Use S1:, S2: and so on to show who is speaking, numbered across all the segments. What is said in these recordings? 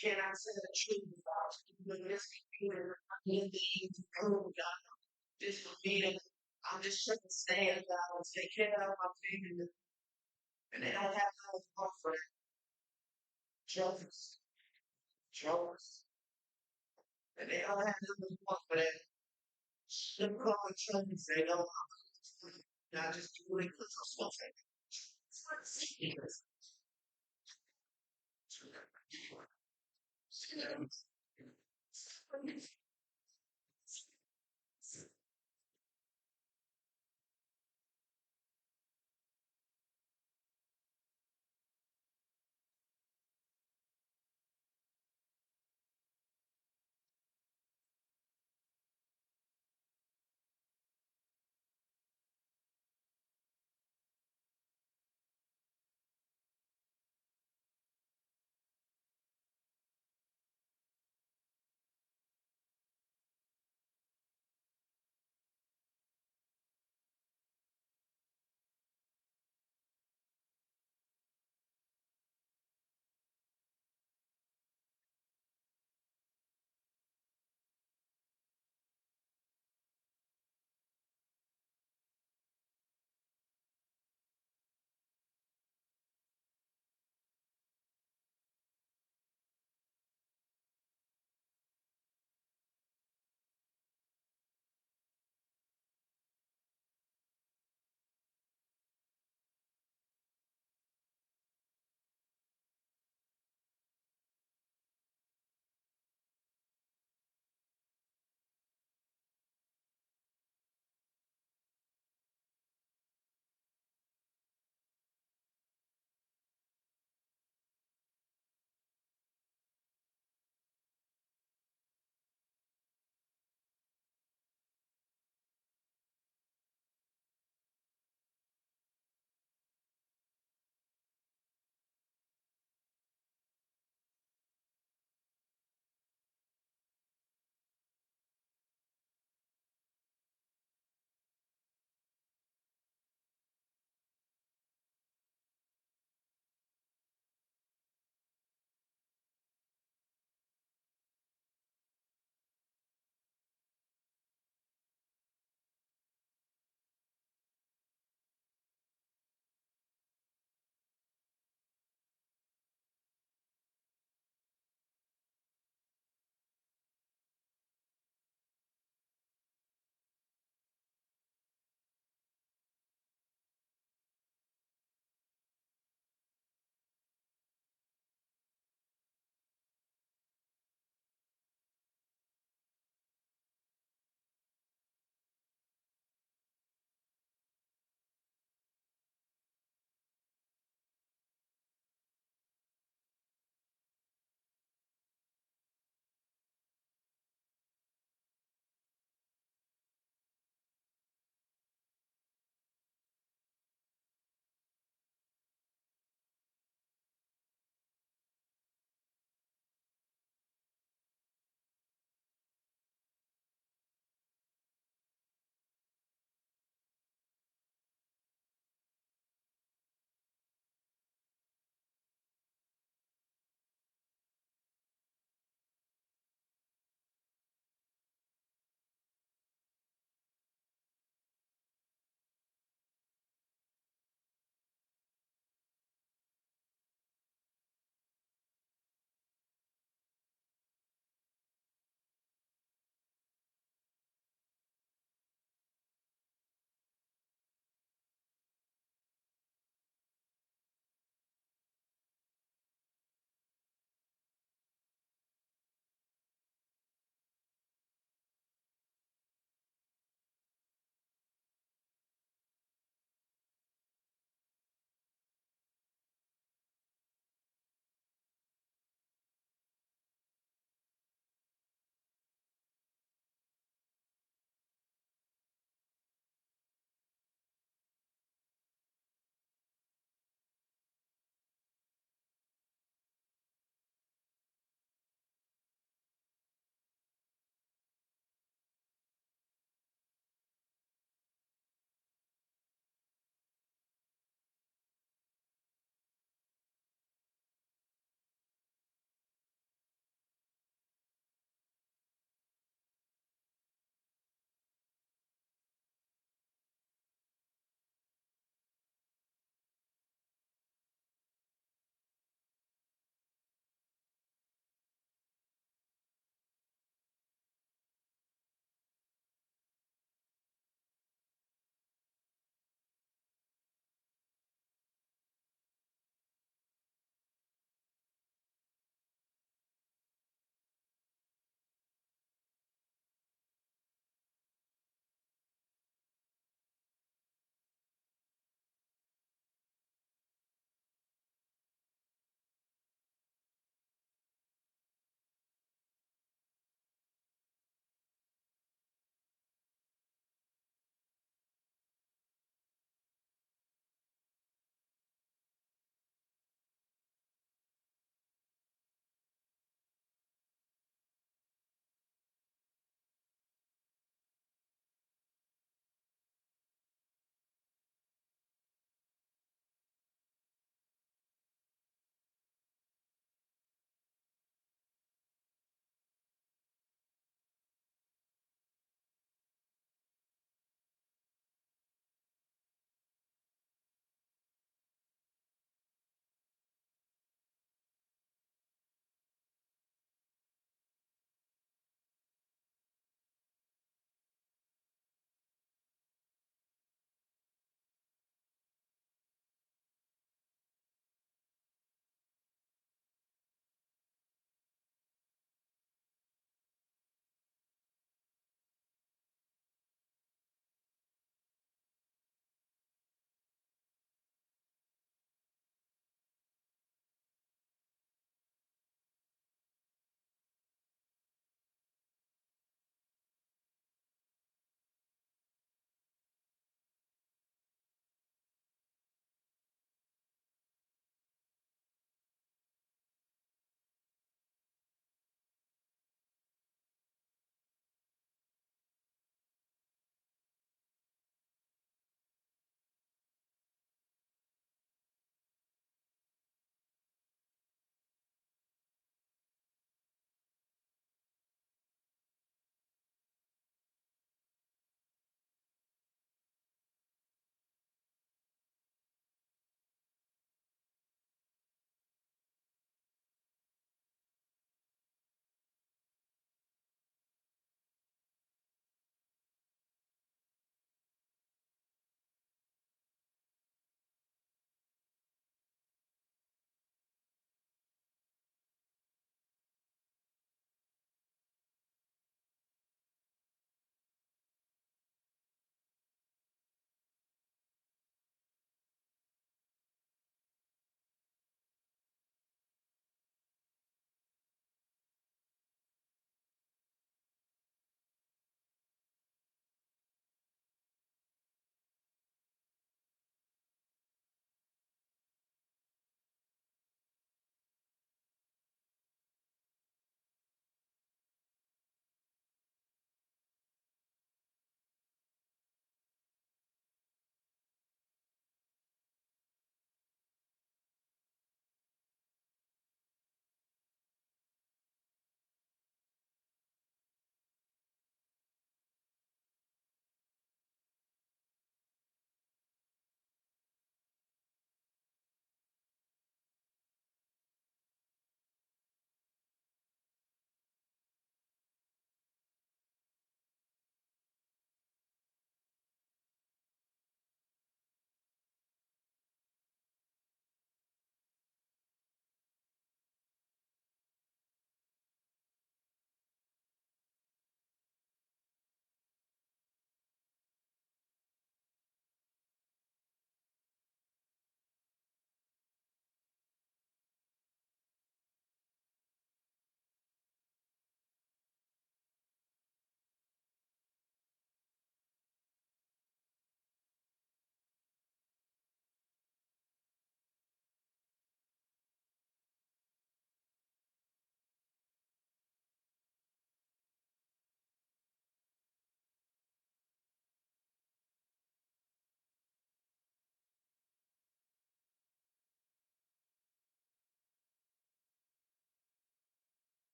S1: Can I say the truth about this computer? Anything to prove God? This for me, I'm just trying to stand down and take care of my family, and they don't have no love for it. Jokers, jokers, and they don't have no love for that. Them call and tell me say no, not just do it because I'm supposed to.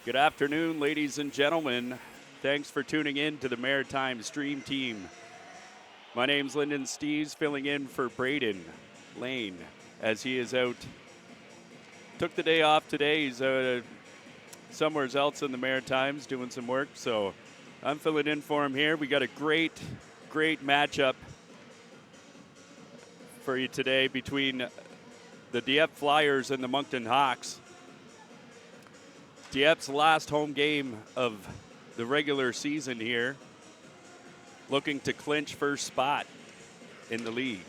S2: Good afternoon, ladies and gentlemen. Thanks for tuning in to the Maritime Stream Team. My name's Lyndon Steves, filling in for Braden Lane as he is out. Took the day off today. He's somewhere else in the Maritimes doing some work, so I'm filling in for him here. We got a great matchup for you today between the Dieppe Flyers and the Moncton Hawks. Dieppe's last home game of the regular season here, looking to clinch first spot in the league.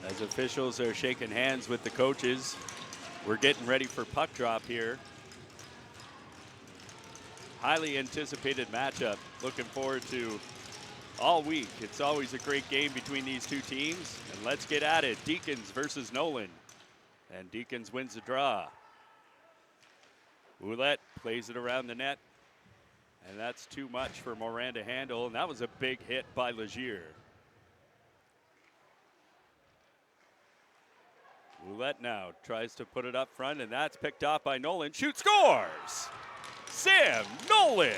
S2: As officials are shaking hands with the coaches, we're getting ready for puck drop here. Highly anticipated matchup. Looking forward to all week. It's always a great game between these two teams. And let's get at it. Deacons versus Nolan. And Deacons wins the draw. Ouellette plays it around the net. And that's too much for Morin to handle. And that was a big hit by Legier. Ouellette now tries to put it up front, and that's picked off by Nolan. Shoot, scores! Sam Nolan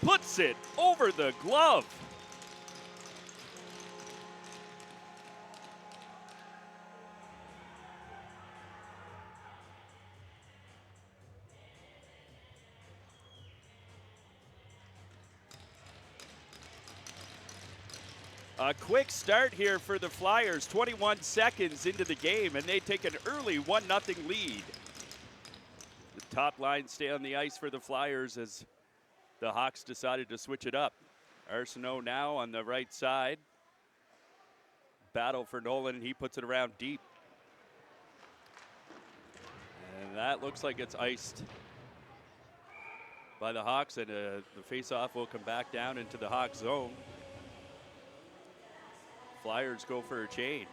S2: puts it over the glove. A quick start here for the Flyers, 21 seconds into the game, and they take an early 1-0 lead. The top line stay on the ice for the Flyers as the Hawks decided to switch it up. Arsenault now on the right side. Battle for Nolan, and he puts it around deep. And that looks like it's iced by the Hawks, and the faceoff will come back down into the Hawks zone. Flyers go for a change.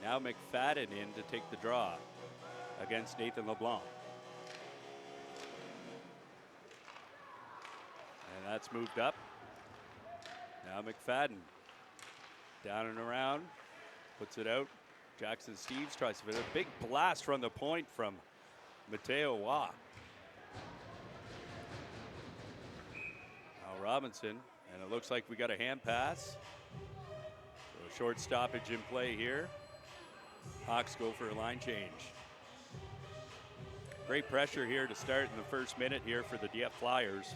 S2: Now McFadden in to take the draw against Nathan LeBlanc. And that's moved up. Now McFadden down and around, puts it out. Jackson Steves tries to fit a big blast from the point from Mateo Waugh. Now Robinson, and it looks like we got a hand pass. So a short stoppage in play here. Hawks go for a line change. Great pressure here to start in the first minute here for the Dieppe Flyers.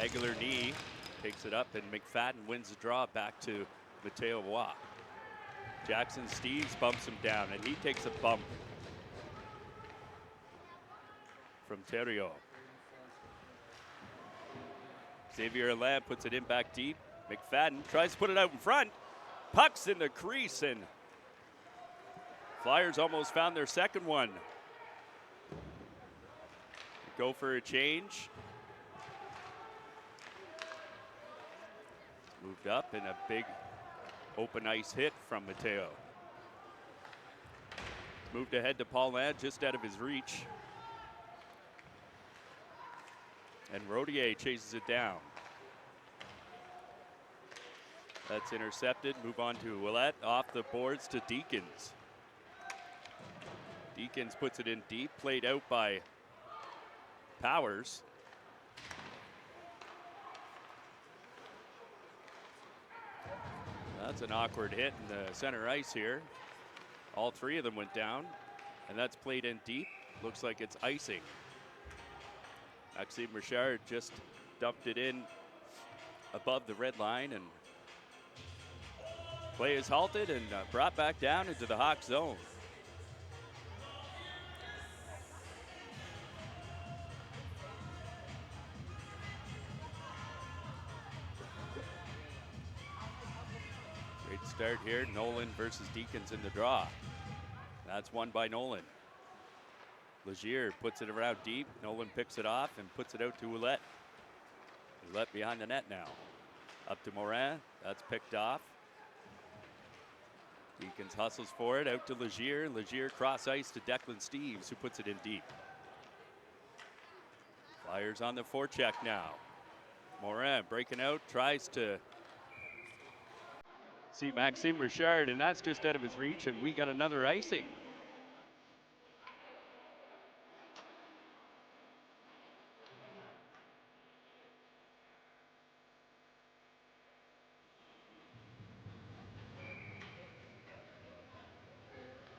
S2: Aguilar knee takes it up, and McFadden wins the draw back to Mateo Waugh. Jackson Steves bumps him down, and he takes a bump from Theriault. Xavier Alain puts it in back deep. McFadden tries to put it out in front. Puck's in the crease, and Flyers almost found their second one. Go for a change. Moved up, and a big open ice hit from Mateo. Moved ahead to Paulin, just out of his reach. And Rodier chases it down. That's intercepted. Move on to Ouellette, off the boards to Deacons. Deacons puts it in deep, played out by Powers. That's an awkward hit in the center ice here. All three of them went down, and that's played in deep. Looks like it's icing. Maxime Richard just dumped it in above the red line, and play is halted and brought back down into the Hawk zone. Great start here. Nolan versus Deacons in the draw. That's won by Nolan. Legier puts it around deep. Nolan picks it off and puts it out to Ouellette. Ouellette behind the net now. Up to Morin. That's picked off. Deacons hustles for it. Out to Legier. Legier cross ice to Declan Steves, who puts it in deep. Flyers on the forecheck now. Morin breaking out. Tries to see Maxime Richard, and that's just out of his reach, and we got another icing.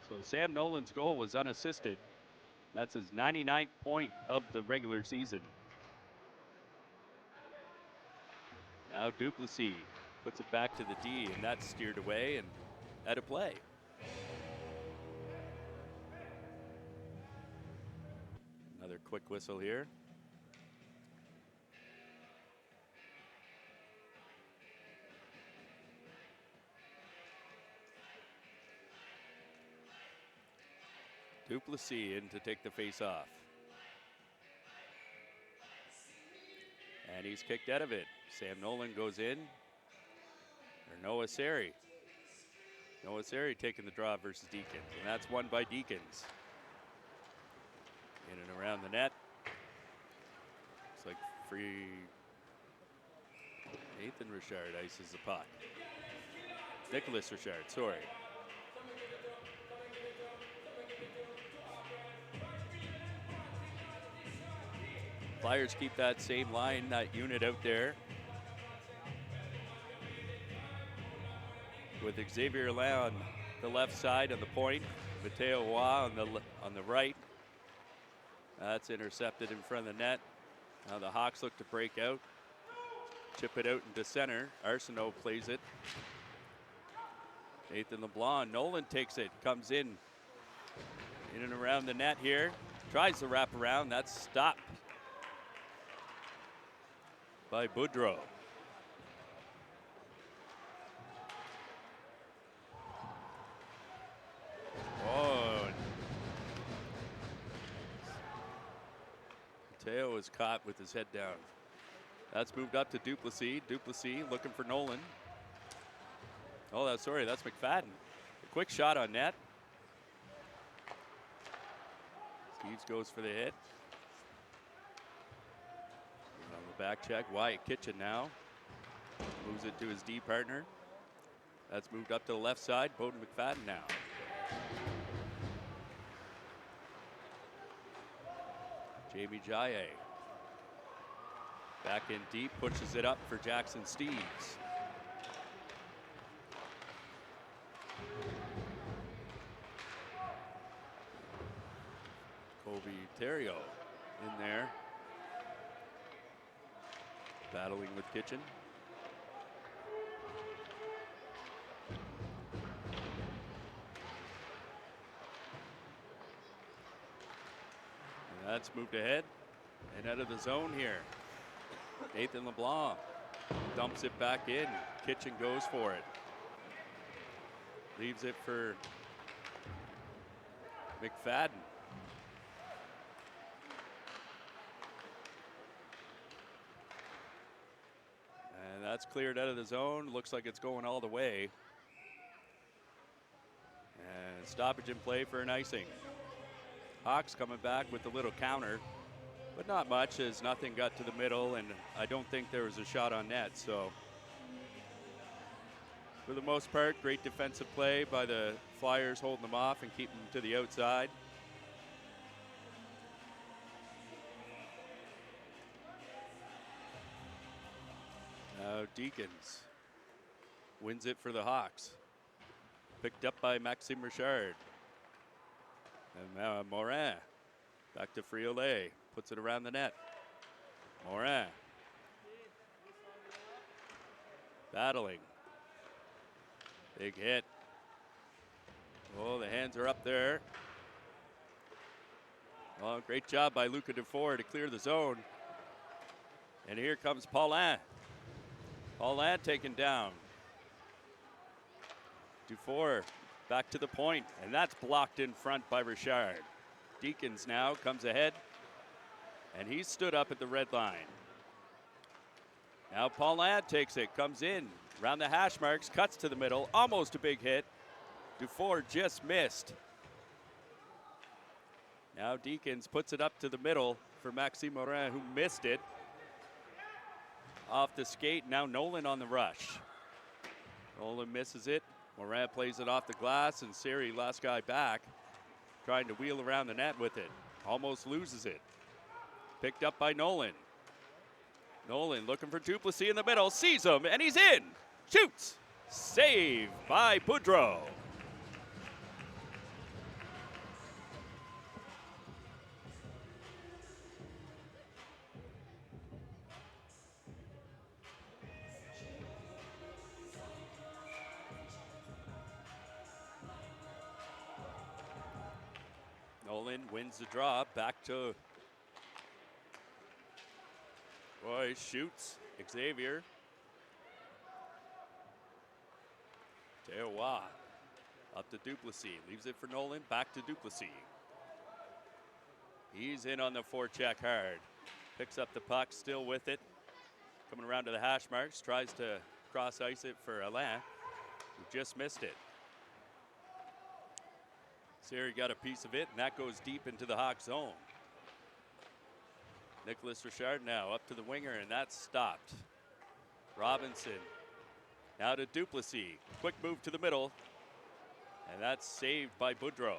S2: So Sam Nolan's goal was unassisted. That's his 99th point of the regular season. Now Duplessis puts it back to the D, and that's steered away and out of play. Another quick whistle here. Duplessis in to take the face off. And he's kicked out of it. Sam Nolan goes in. Or Noah Seri. Noah Seri taking the draw versus Deakins. And that's won by Deakins. In and around the net. Looks like free. Nathan Richard ices the puck. Nicholas Richard, sorry. Flyers keep that same line, that unit out there. With Xavier Alain on the left side on the point. Mateo Roy on the right. That's intercepted in front of the net. Now the Hawks look to break out. Chip it out into center. Arsenault plays it. Nathan LeBlanc. Nolan takes it. Comes in and around the net here. Tries to wrap around. That's stopped by Boudreau. Oh. Mateo is caught with his head down. That's moved up to Duplessis. Duplessis looking for Nolan. Oh, that's McFadden. A quick shot on net. Steves goes for the hit. And on the back check, Wyatt Kitchen now. Moves it to his D partner. That's moved up to the left side. Bowden McFadden now. Jamie Jaye. Back in deep, pushes it up for Jackson Steves. Kobe Terrio in there. Battling with Kitchen. And that's moved ahead and out of the zone here. Nathan LeBlanc dumps it back in. Kitchen goes for it. Leaves it for McFadden. And that's cleared out of the zone. Looks like it's going all the way. And stoppage in play for an icing. Hawks coming back with a little counter. But not much, as nothing got to the middle, and I don't think there was a shot on net. So, for the most part, great defensive play by the Flyers, holding them off and keeping them to the outside. Now Deakins wins it for the Hawks. Picked up by Maxime Richard. And now Morin back to Friolet. Puts it around the net. Morin. Battling. Big hit. Oh, the hands are up there. Well, great job by Luca Dufour to clear the zone. And here comes Paulin. Paulin taken down. Dufour back to the point, and that's blocked in front by Richard. Deakins now comes ahead. And he stood up at the red line. Now Paulin takes it, comes in, around the hash marks, cuts to the middle, almost a big hit. Dufour just missed. Now Deakins puts it up to the middle for Maxime Morin, who missed it. Off the skate, now Nolan on the rush. Nolan misses it. Morin plays it off the glass, and Seri, last guy back, trying to wheel around the net with it. Almost loses it. Picked up by Nolan. Nolan looking for Duplessis in the middle. Sees him, and he's in. Shoots. Save by Boudreau. Nolan wins the draw. Back to Roy, shoots. Xavier. Teowa up to Duplessis. Leaves it for Nolan. Back to Duplessis. He's in on the forecheck hard. Picks up the puck, still with it. Coming around to the hash marks, tries to cross ice it for Alain, who just missed it. Siri got a piece of it, and that goes deep into the Hawk zone. Nicholas Richard now up to the winger, and that's stopped. Robinson now to Duplessis. Quick move to the middle, and that's saved by Boudreau.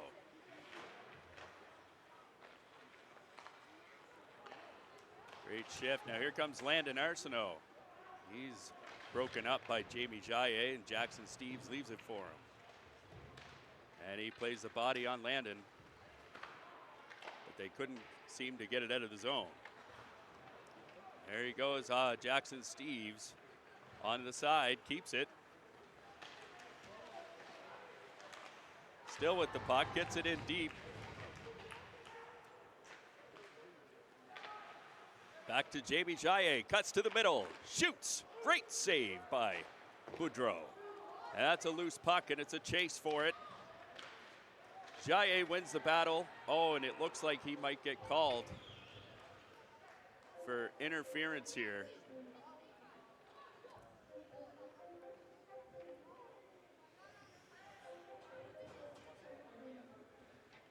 S2: Great shift. Now here comes Landon Arsenault. He's broken up by Jamie Jaye, and Jackson Steves leaves it for him. And he plays the body on Landon, but they couldn't seem to get it out of the zone. There he goes, Jackson Steves on the side, keeps it. Still with the puck, gets it in deep. Back to Jamie Jaye, cuts to the middle, shoots. Great save by Boudreau. And that's a loose puck, and it's a chase for it. Jaye wins the battle. Oh, and it looks like he might get called for interference here.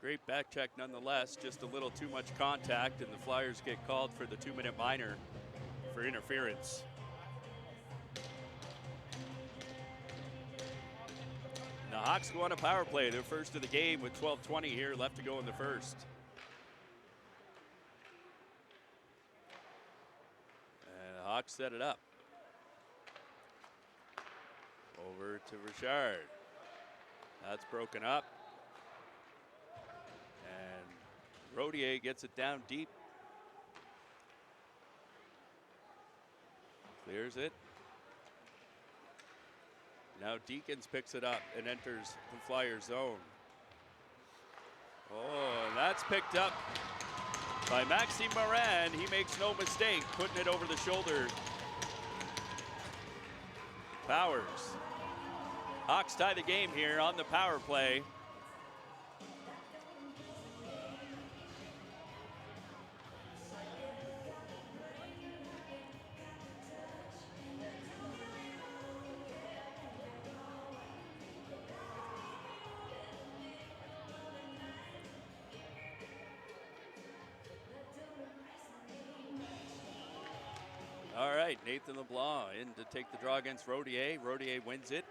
S2: Great back check nonetheless, just a little too much contact, and the Flyers get called for the 2-minute minor for interference. The Hawks go on a power play, their first of the game with 12:20 here left to go in the first. And the Hawks set it up. Over to Richard. That's broken up. And Rodier gets it down deep. Clears it. Now Deacons picks it up and enters the Flyer zone. Oh, and that's picked up by Maxime Morin. He makes no mistake, putting it over the shoulder. Powers. Hawks tie the game here on the power play. All right, Nathan LeBlanc in to take the draw against Rodier. Rodier wins it,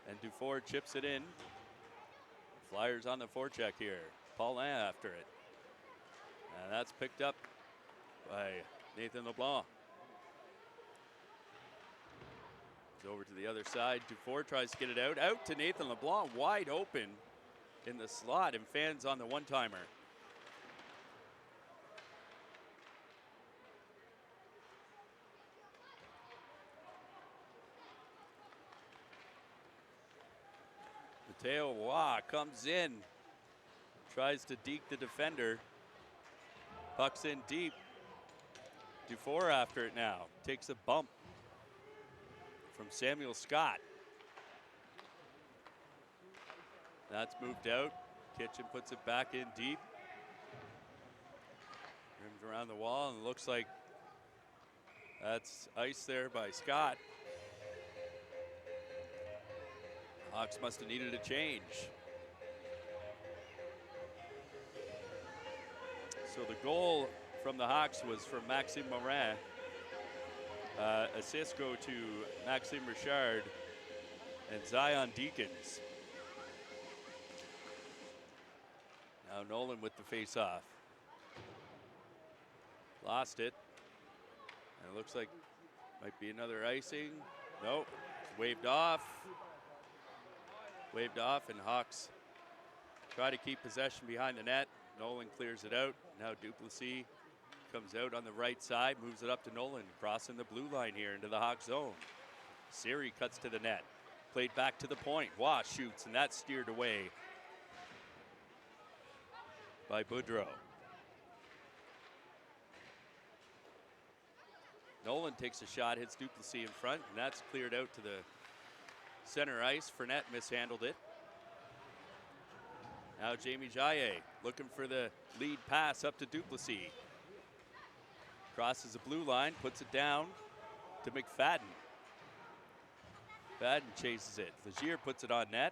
S2: and Dufour chips it in. Flyers on the forecheck here. Paulin after it. And that's picked up by Nathan LeBlanc. It's over to the other side. Dufour tries to get it out. Out to Nathan LeBlanc, wide open in the slot, and fans on the one-timer. Mateo Waugh comes in, tries to deke the defender. Puck's in deep. Dufour after it now. Takes a bump from Samuel Scott. That's moved out. Kitchen puts it back in deep. Rims around the wall, and it looks like that's ice there by Scott. Hawks must have needed a change. So the goal from the Hawks was from Maxime Morin. Assists go to Maxime Richard and Zion Deacons. Now Nolan with the face-off. Lost it. And it looks like might be another icing. Nope, waved off. Waved off, and Hawks try to keep possession behind the net. Nolan clears it out. Now Duplessis comes out on the right side, moves it up to Nolan, crossing the blue line here into the Hawk zone. Siri cuts to the net. Played back to the point. Waugh shoots, and that's steered away by Boudreau. Nolan takes a shot, hits Duplessis in front, and that's cleared out to the center ice. Fournette mishandled it. Now Jamie Jaye looking for the lead pass up to Duplessis. Crosses the blue line, puts it down to McFadden. Fadden chases it. Legier puts it on net.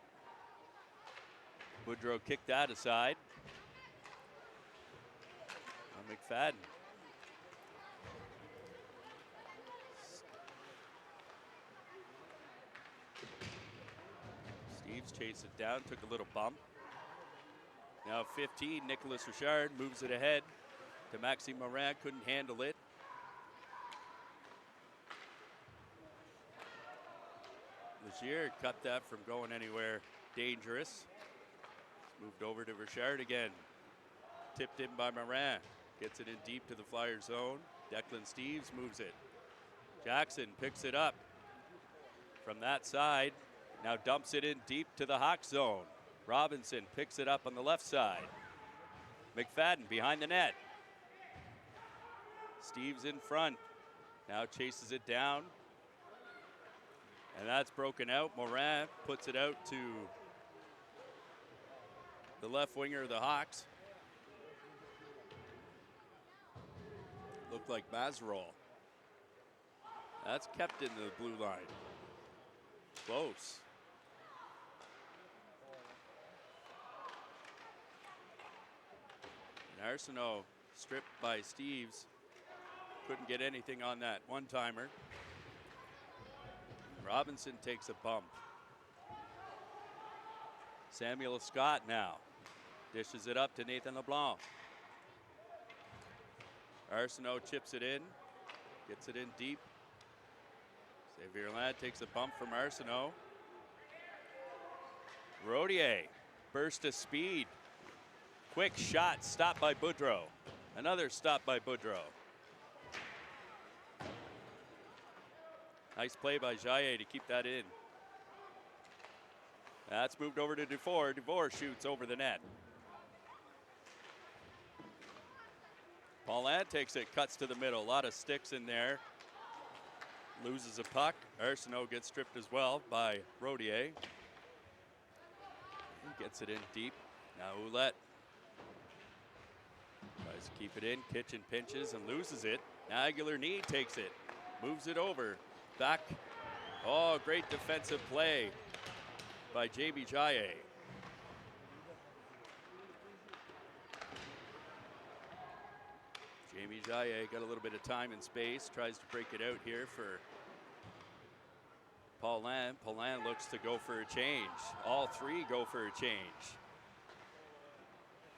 S2: Woodrow kicked that aside. Now McFadden. Steves chased it down, took a little bump. Now 15, Nicholas Richard moves it ahead to Maxime Morin, couldn't handle it. Legier cut that from going anywhere dangerous. Moved over to Richard again. Tipped in by Morin. Gets it in deep to the Flyers zone. Declan Steves moves it. Jackson picks it up from that side. Now dumps it in deep to the Hawks zone. Robinson picks it up on the left side. McFadden behind the net. Steves in front. Now chases it down. And that's broken out. Morin puts it out to the left winger of the Hawks. Looked like Mazerol. That's kept in the blue line. Close. And Arsenault stripped by Steves. Couldn't get anything on that one-timer. Robinson takes a bump. Samuel Scott now dishes it up to Nathan LeBlanc. Arsenault chips it in, gets it in deep. Xavier Ladd takes a bump from Arsenault. Rodier, burst of speed. Quick shot, stopped by Boudreau. Another stop by Boudreau. Nice play by Jaye to keep that in. That's moved over to Dufour. Dufour shoots over the net. Paulin takes it, cuts to the middle. A lot of sticks in there. Loses a puck. Arsenault gets stripped as well by Rodier. He gets it in deep. Now Ouellette tries to keep it in. Kitchen pinches and loses it. Now Aguilar-Knee takes it. Moves it over. Back. Oh, great defensive play by J.B. Jaye. Jamie Jaye got a little bit of time and space. Tries to break it out here for Paulin. Paulin looks to go for a change. All three go for a change.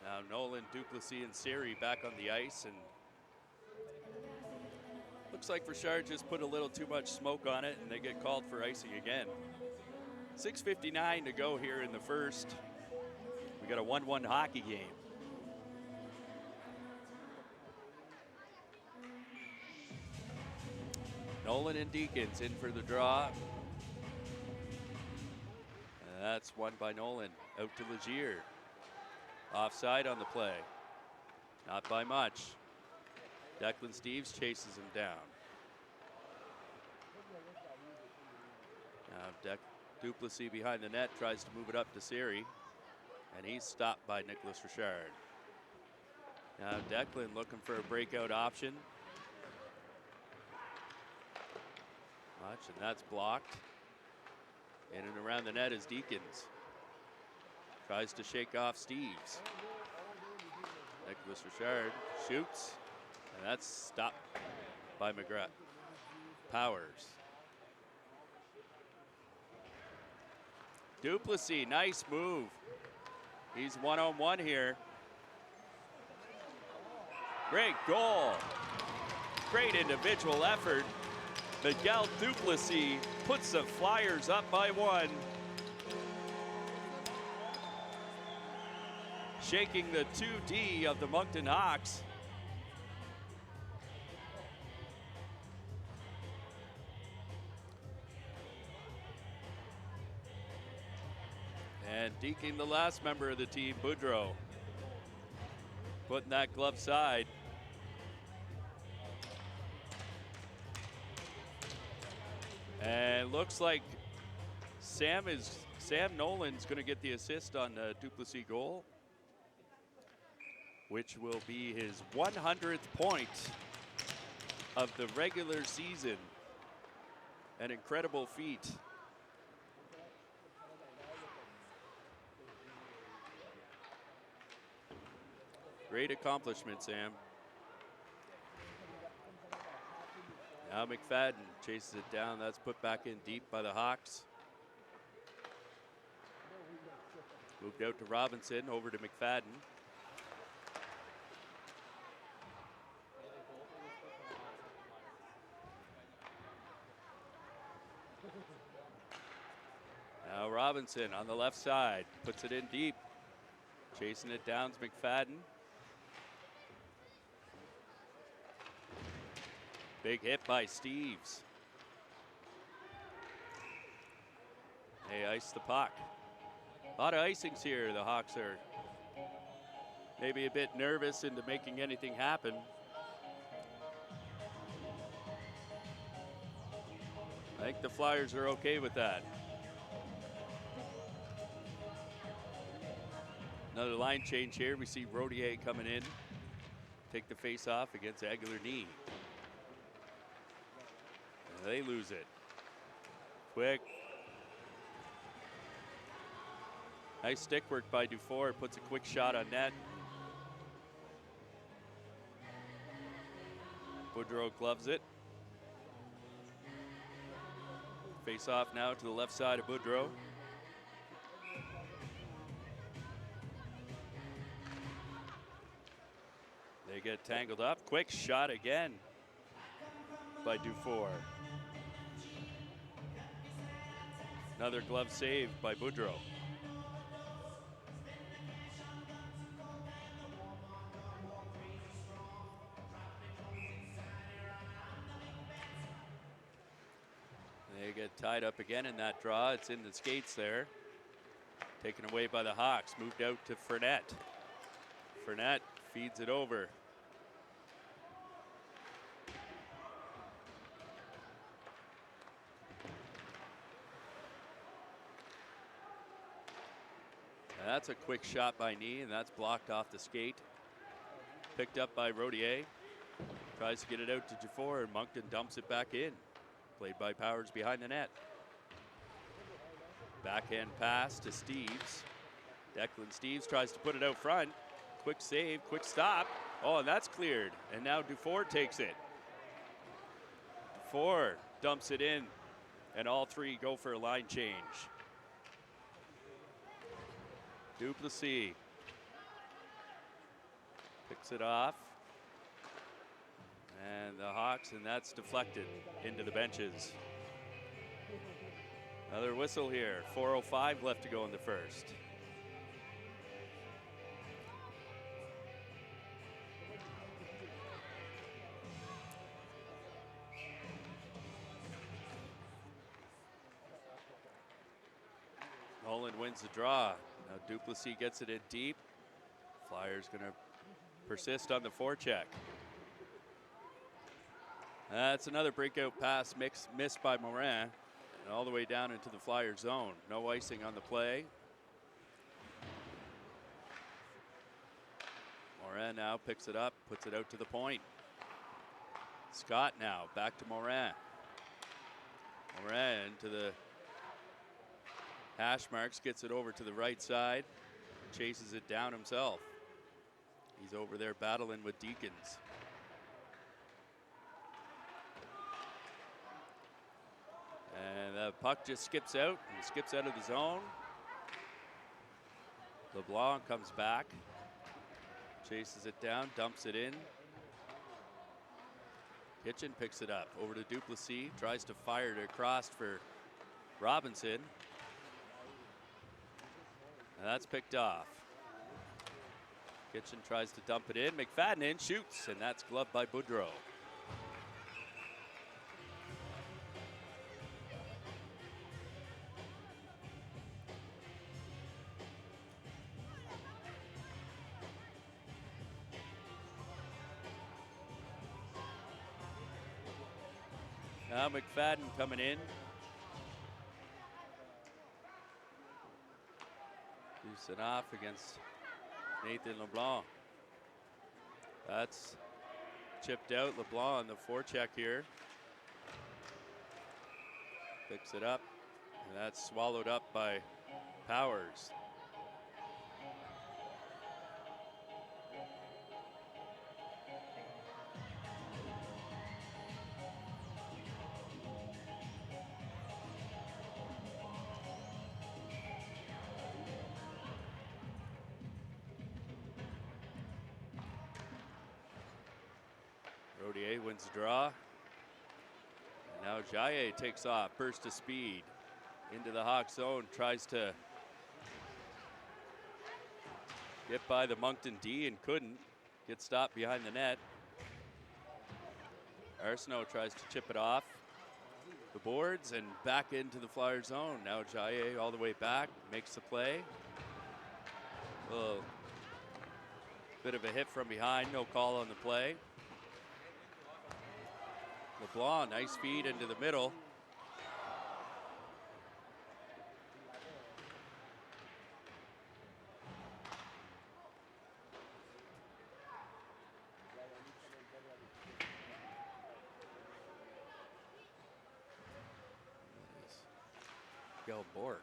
S2: Now Nolan, Duplessis, and Siri back on the ice, and looks like Richard just put a little too much smoke on it, and they get called for icing again. 6:59 to go here in the first. We got a 1-1 hockey game. Nolan and Deacons in for the draw. And that's won by Nolan. Out to Legier. Offside on the play. Not by much. Declan Steves chases him down. Now Duplessis behind the net tries to move it up to Siri. And he's stopped by Nicholas Richard. Now Declan looking for a breakout option. And that's blocked. In and around the net is Deacons. Tries to shake off Steves. Nicholas Richard shoots. And that's stopped by McGrath. Powers. Duplessis, nice move. He's one-on-one here. Great goal. Great individual effort. Miguel Duplessis puts the Flyers up by one. Shaking the 2D of the Moncton Hawks. And deking the last member of the team, Boudreau, putting that glove side. And looks like Sam Nolan's going to get the assist on the Duplessis goal. which will be his 100th point of the regular season. An incredible feat. Great accomplishment, Sam. Now McFadden chases it down. That's put back in deep by the Hawks. Moved out to Robinson, over to McFadden. Now Robinson on the left side, puts it in deep. Chasing it down's McFadden. Big hit by Steves. They ice the puck. A lot of icings here. The Hawks are maybe a bit nervous into making anything happen. I think the Flyers are okay with that. Another line change here. We see Rodier coming in. Take the face off against Aguilar-Knee. And they lose it. Quick. Nice stick work by Dufour. Puts a quick shot on net. Boudreau gloves it. Face off now to the left side of Boudreau. They get tangled up. Quick shot again by Dufour. Another glove save by Boudreau. They get tied up again in that draw. It's in the skates there. Taken away by the Hawks. Moved out to Fournette. Fournette feeds it over. And that's a quick shot by Knee, and that's blocked off the skate. Picked up by Rodier. Tries to get it out to Dufour, and Moncton dumps it back in. Played by Powers behind the net. Backhand pass to Steves. Declan Steves tries to put it out front. Quick save, quick stop. Oh, and that's cleared. And now Dufour takes it. Dufour dumps it in, and all three go for a line change. Duplessis picks it off. And the Hawks, and that's deflected into the benches. Another whistle here. 4:05 left to go in the first. Nolan wins the draw. Now Duplessis gets it in deep. Flyers gonna persist on the forecheck. That's another breakout pass missed by Morin, and all the way down into the Flyer zone. No icing on the play. Morin now picks it up, puts it out to the point. Scott now back to Morin. Morin to the hash marks, gets it over to the right side, chases it down himself. He's over there battling with Deacons. And the puck just skips out and skips out of the zone. LeBlanc comes back, chases it down, dumps it in. Kitchen picks it up over to Duplessis, tries to fire it across for Robinson. And that's picked off. Kitchen tries to dump it in. McFadden in, shoots, and that's gloved by Boudreau. Now McFadden coming in. Deucing off against Nathan LeBlanc. That's chipped out. LeBlanc on the forecheck here. Picks it up, and that's swallowed up by Powers. Rodier wins the draw. And now Jaye takes off, burst of speed into the Hawk zone, tries to get by the Moncton D and couldn't. Get stopped behind the net. Arsenault tries to chip it off the boards and back into the Flyer zone. Now Jaye all the way back, makes the play. A little bit of a hit from behind, no call on the play. LeBlanc, nice feed into the middle. Miguel Bork,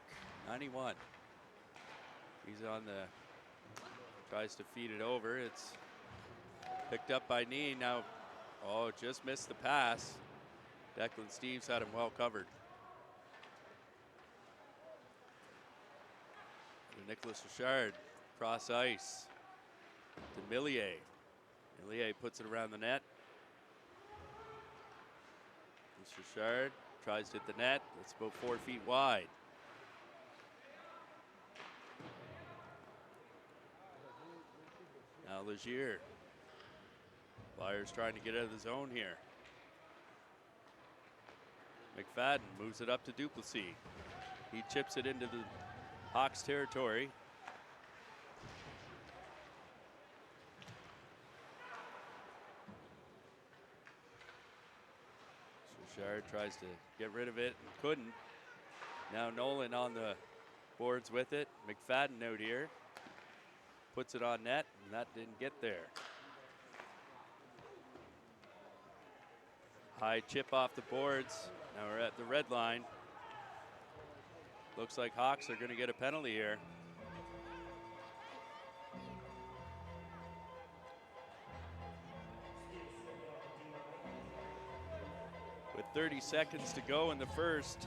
S2: 91. He's on the, tries to feed it over. It's picked up by Knee. Now, oh, just missed the pass. Declan Steves had him well covered. And Nicholas Richard, cross ice to Millier. Millier puts it around the net. Richard tries to hit the net. It's about 4 feet wide. Now Legier. Flyers trying to get out of the zone here. McFadden moves it up to Duplessis. He chips it into the Hawks territory. Richard tries to get rid of it and couldn't. Now Nolan on the boards with it. McFadden out here. Puts it on net, and that didn't get there. High chip off the boards. Now we're at the red line. Looks like Hawks are going to get a penalty here. With 30 seconds to go in the first.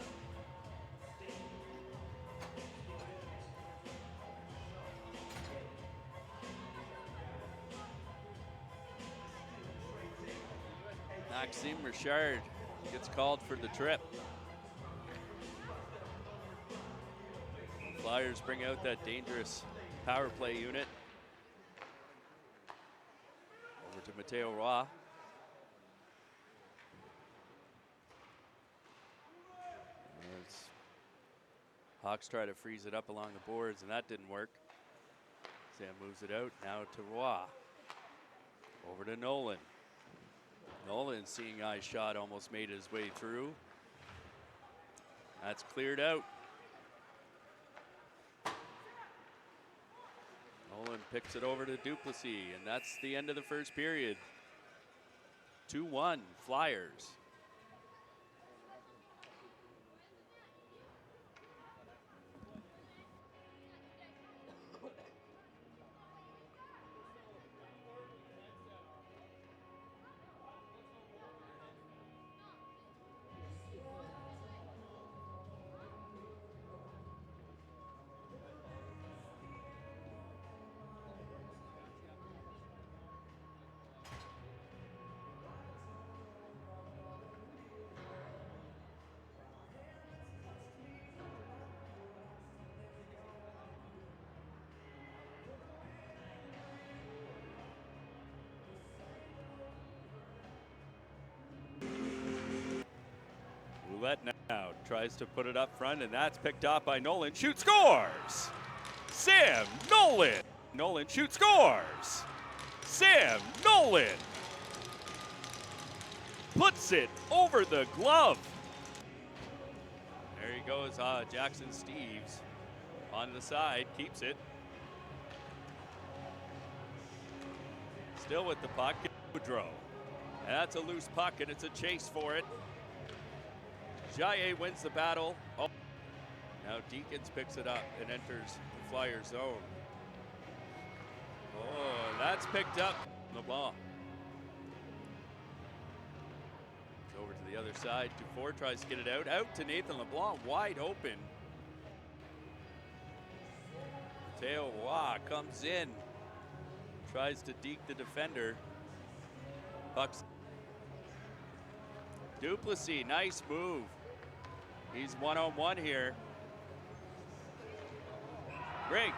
S2: Maxime Richard gets called for the trip. Flyers bring out that dangerous power play unit. Over to Mateo Roy. As Hawks try to freeze it up along the boards, and that didn't work. Sam moves it out, now to Roy. Over to Nolan. Nolan, seeing eye shot, almost made his way through. That's cleared out. Nolan picks it over to Duplessis, and that's the end of the first period. 2-1 Flyers. Roulette now tries to put it up front, and that's picked up by Nolan. Shoot, scores! Sam Nolan! Nolan shoots, scores! Sam Nolan puts it over the glove. There he goes, Jackson Steves on the side, keeps it. Still with the puck, Boudreau. And that's a loose puck, and it's a chase for it. Jaye wins the battle. Oh, now Deacons picks it up and enters the Flyer zone. Oh, that's picked up. LeBlanc. It's over to the other side. Dufour tries to get it out. Out to Nathan LeBlanc, wide open. Mateo Waugh comes in. Tries to deke the defender. Puck's Duplessis, nice move. He's one-on-one here. Great.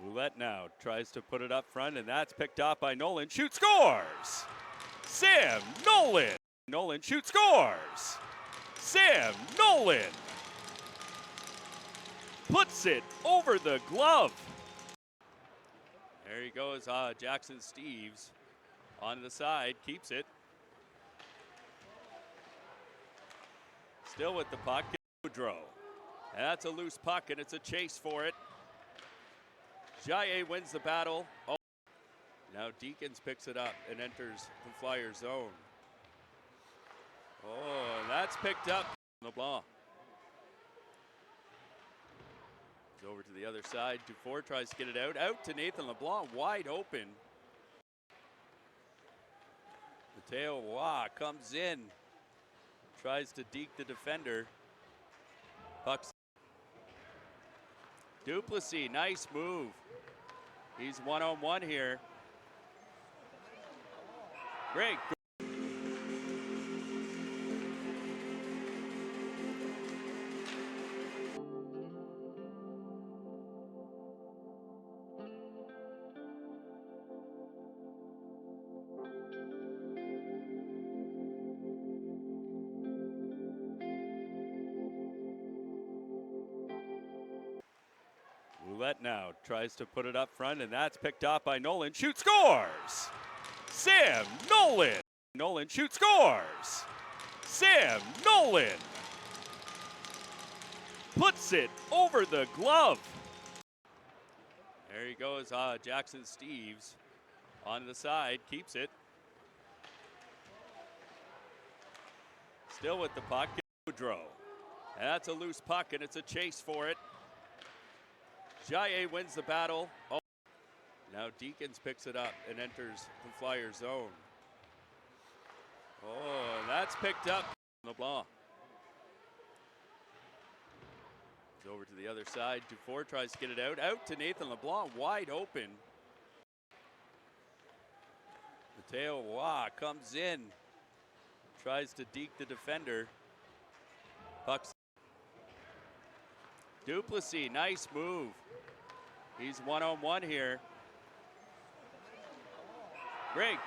S2: Roulette now tries to put it up front, and that's picked off by Nolan. Shoot, scores! Sam Nolan! Nolan shoots, scores! Sam Nolan puts it over the glove. There he goes, Jackson Steves on the side, keeps it. Still with the puck, Boudreau. And that's a loose puck, and it's a chase for it. Jaye wins the battle. Oh, now Deacons picks it up and enters the Flyer zone. Oh, and that's picked up. LeBlanc. It's over to the other side. Dufour tries to get it out. Out to Nathan LeBlanc, wide open. Mateo Waugh comes in. Tries to deke the defender. Puck's Duplessis, nice move. He's one-on-one here. Great. Ouellette now tries to put it up front, and that's picked up by Nolan. Shoot, scores! Sam Nolan! Nolan shoots, scores! Sam Nolan puts it over the glove. There he goes, Jackson Steves on the side, keeps it. Still with the puck, Gaudreau. That's a loose puck, and it's a chase for it. Jaye wins the battle. Oh, now Deacons picks it up and enters the Flyer zone. Oh, and that's picked up. LeBlanc. Over to the other side. Dufour tries to get it out. Out to Nathan LeBlanc, wide open. Mateo Waugh comes in. Tries to deke the defender. Puck's Duplessis, nice move. He's one-on-one here. Great.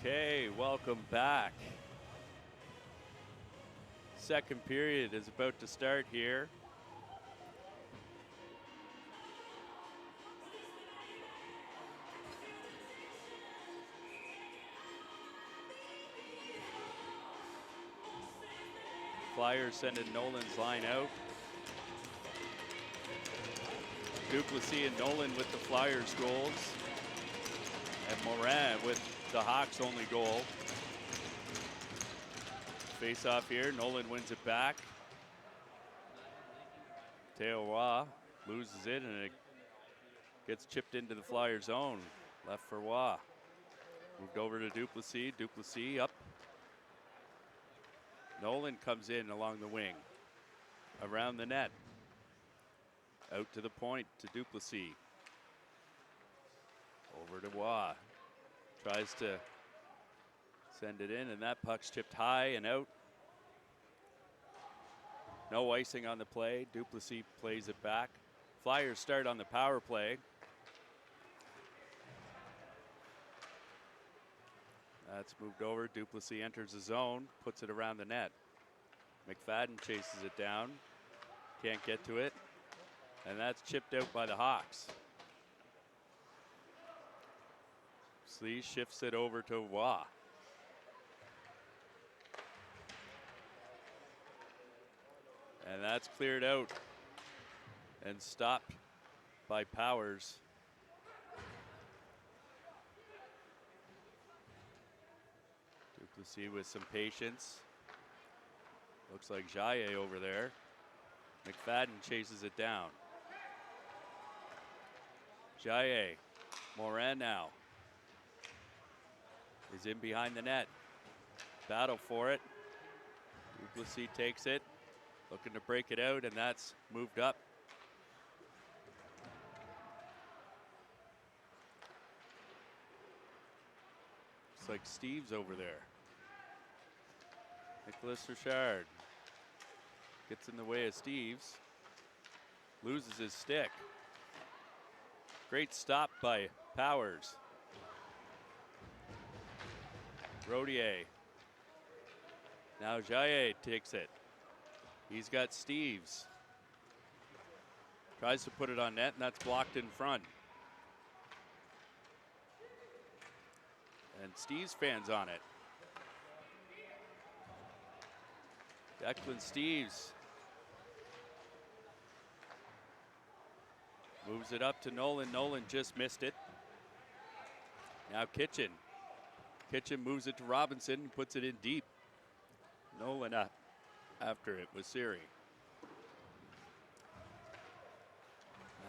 S2: Okay, welcome back. Second period is about to start here. Flyers sending Nolan's line out. Duplessis and Nolan with the Flyers goals. And Morin with the Hawks only goal. Face off here, Nolan wins it back. Teowa loses it and it gets chipped into the Flyer zone. Left for Waugh. Moved over to Duplessis. Duplessis up. Nolan comes in along the wing. Around the net. Out to the point to Duplessis. Over to Waugh. Tries to send it in, and that puck's chipped high and out. No icing on the play. Duplessis plays it back. Flyers start on the power play. That's moved over. Duplessis enters the zone, puts it around the net. McFadden chases it down. Can't get to it. And that's chipped out by the Hawks. Slee shifts it over to Waugh. And that's cleared out and stopped by Powers. Duplessis with some patience. Looks like Jaye over there. McFadden chases it down. Jaye, Morin now is in behind the net. Battle for it. Duplessis takes it, looking to break it out, and that's moved up. Looks like Steve's over there. Nicholas Richard gets in the way of Steve's. Loses his stick. Great stop by Powers. Rodier. Now Jaye takes it. He's got Steves. Tries to put it on net, and that's blocked in front. And Steves fans on it. Declan Steves moves it up to Nolan. Nolan just missed it. Now Kitchen. Kitchen moves it to Robinson and puts it in deep. Nolan up after it was Siri.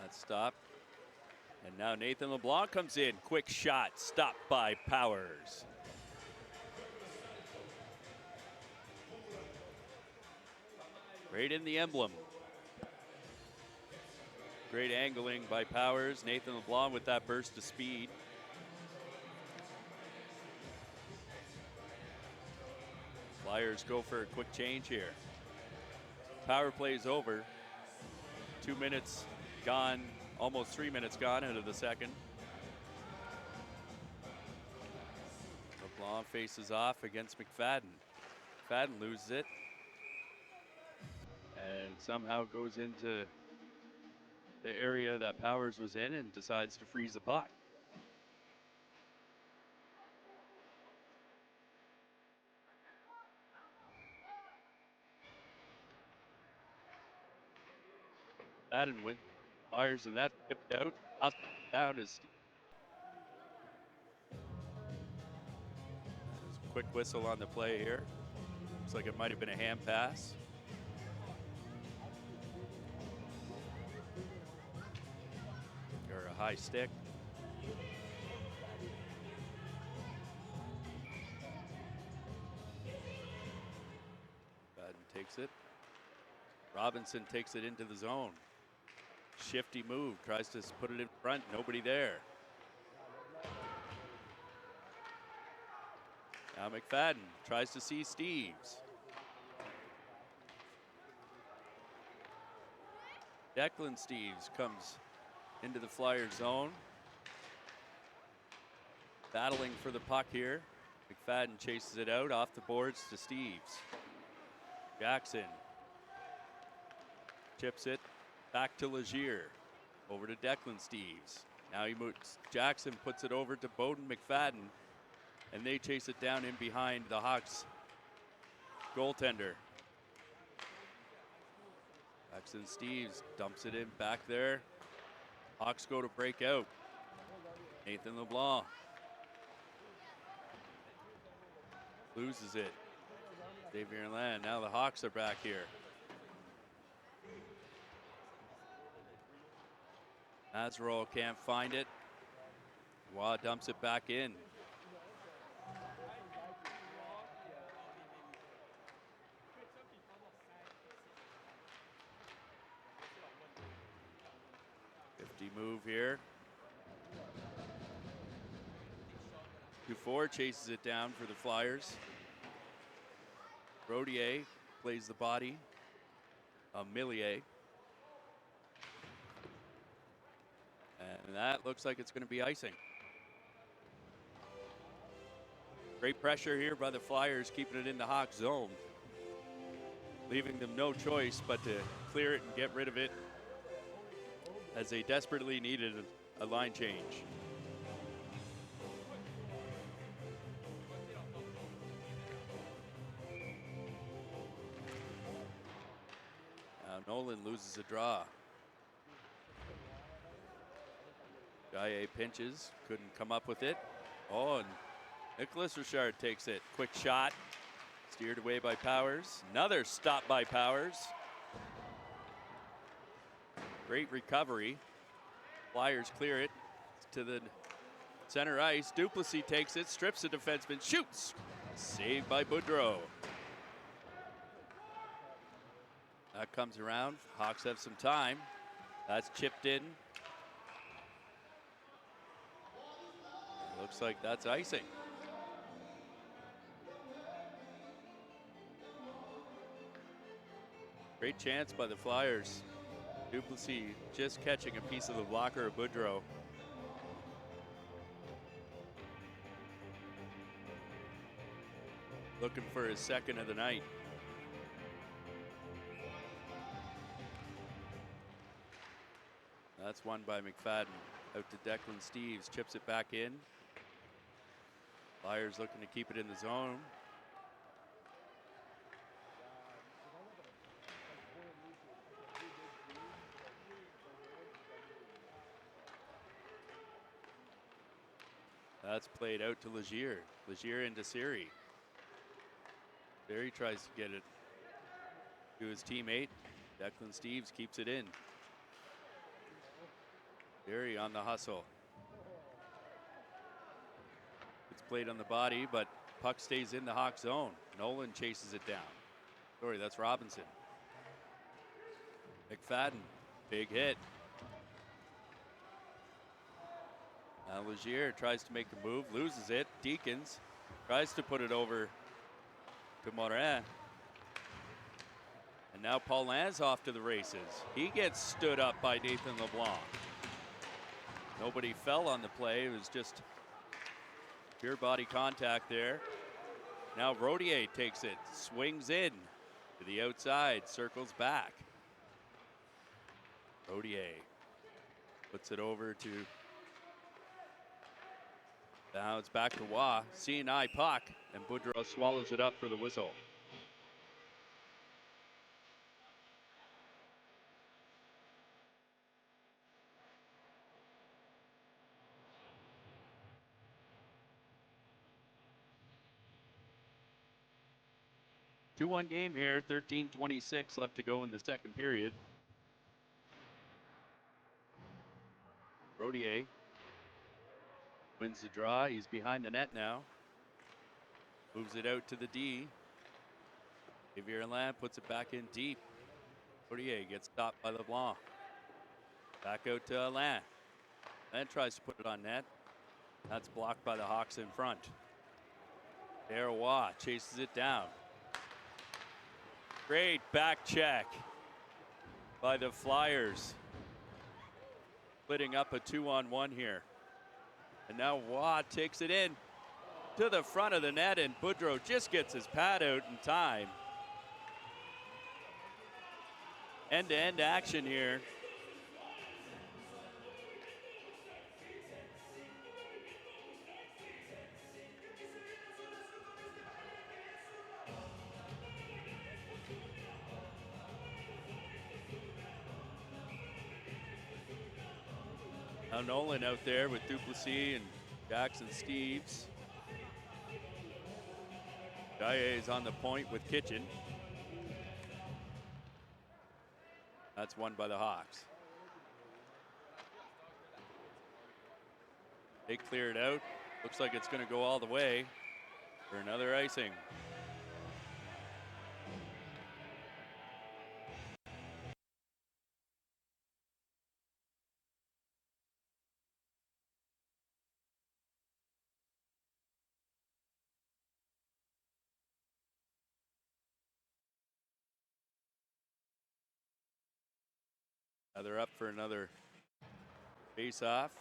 S2: That stopped. And now Nathan LeBlanc comes in. Quick shot, stopped by Powers. Right in the emblem. Great angling by Powers. Nathan LeBlanc with that burst of speed. Flyers go for a quick change here. Power play's over. 2 minutes gone, almost 3 minutes gone out of the second. LeBlanc faces off against McFadden. McFadden loses it. And somehow goes into the area that Powers was in and decides to freeze the puck. Madden with Myers, and that tipped out. Up down is there's a quick whistle on the play here. Looks like it might have been a hand pass. Or a high stick. Madden takes it. Robinson takes it into the zone. Shifty move, tries to put it in front, nobody there. Now McFadden tries to see Steves. Declan Steves comes into the Flyers zone. Battling for the puck here. McFadden chases it out off the boards to Steves. Jackson chips it back to Legier. Over to Declan Steves. Now he moves. Jackson puts it over to Bowden McFadden, and they chase it down in behind the Hawks goaltender. Jackson Steves dumps it in back there. Hawks go to break out. Nathan LeBlanc loses it. Xavier Land. Now the Hawks are back here. Azarol can't find it. Waugh dumps it back in. Move here. Dufour chases it down for the Flyers. Rodier plays the body. Millier. And that looks like it's going to be icing. Great pressure here by the Flyers, keeping it in the Hawks zone. Leaving them no choice but to clear it and get rid of it, as they desperately needed a line change. Now Nolan loses a draw. Gaille pinches, couldn't come up with it. Oh, and Nicholas Richard takes it. Quick shot, steered away by Powers. Another stop by Powers. Great recovery. Flyers clear it to the center ice. Duplessis takes it, strips the defenseman, shoots. Saved by Boudreau. That comes around. Hawks have some time. That's chipped in. Looks like that's icing. Great chance by the Flyers. Duplessis just catching a piece of the blocker of Boudreau. Looking for his second of the night. That's won by McFadden. Out to Declan Steves, chips it back in. Flyers looking to keep it in the zone. That's played out to Legier. Legier into Siri. Barry tries to get it to his teammate. Declan Steves keeps it in. Barry on the hustle. It's played on the body, but puck stays in the Hawk zone. Nolan chases it down. Sorry, that's Robinson. McFadden, big hit. Now Legier tries to make a move, loses it. Deacons tries to put it over to Morin. And now Paulin's off to the races. He gets stood up by Nathan LeBlanc. Nobody fell on the play. It was just pure body contact there. Now Rodier takes it, swings in to the outside, circles back. Rodier puts it over to, now it's back to Waugh. C&I puck, and Boudreau swallows it up for the whistle. Two-one game here, 13:26 left to go in the second period. Rodier wins the draw. He's behind the net now. Moves it out to the D. Xavier Land puts it back in deep. Rodier gets stopped by LeBlanc. Back out to Land. Land tries to put it on net. That's blocked by the Hawks in front. Waugh chases it down. Great back check by the Flyers. Splitting up a 2-on-1 here. And now Waugh takes it in. to the front of the net, and Boudreau just gets his pad out in time. End-to-end action here. Now Nolan out there with Duplessis and Jackson Steves. Gaillet is on the point with Kitchen. That's won by the Hawks. They clear it out. Looks like it's going to go all the way for another icing. They're up for another face-off.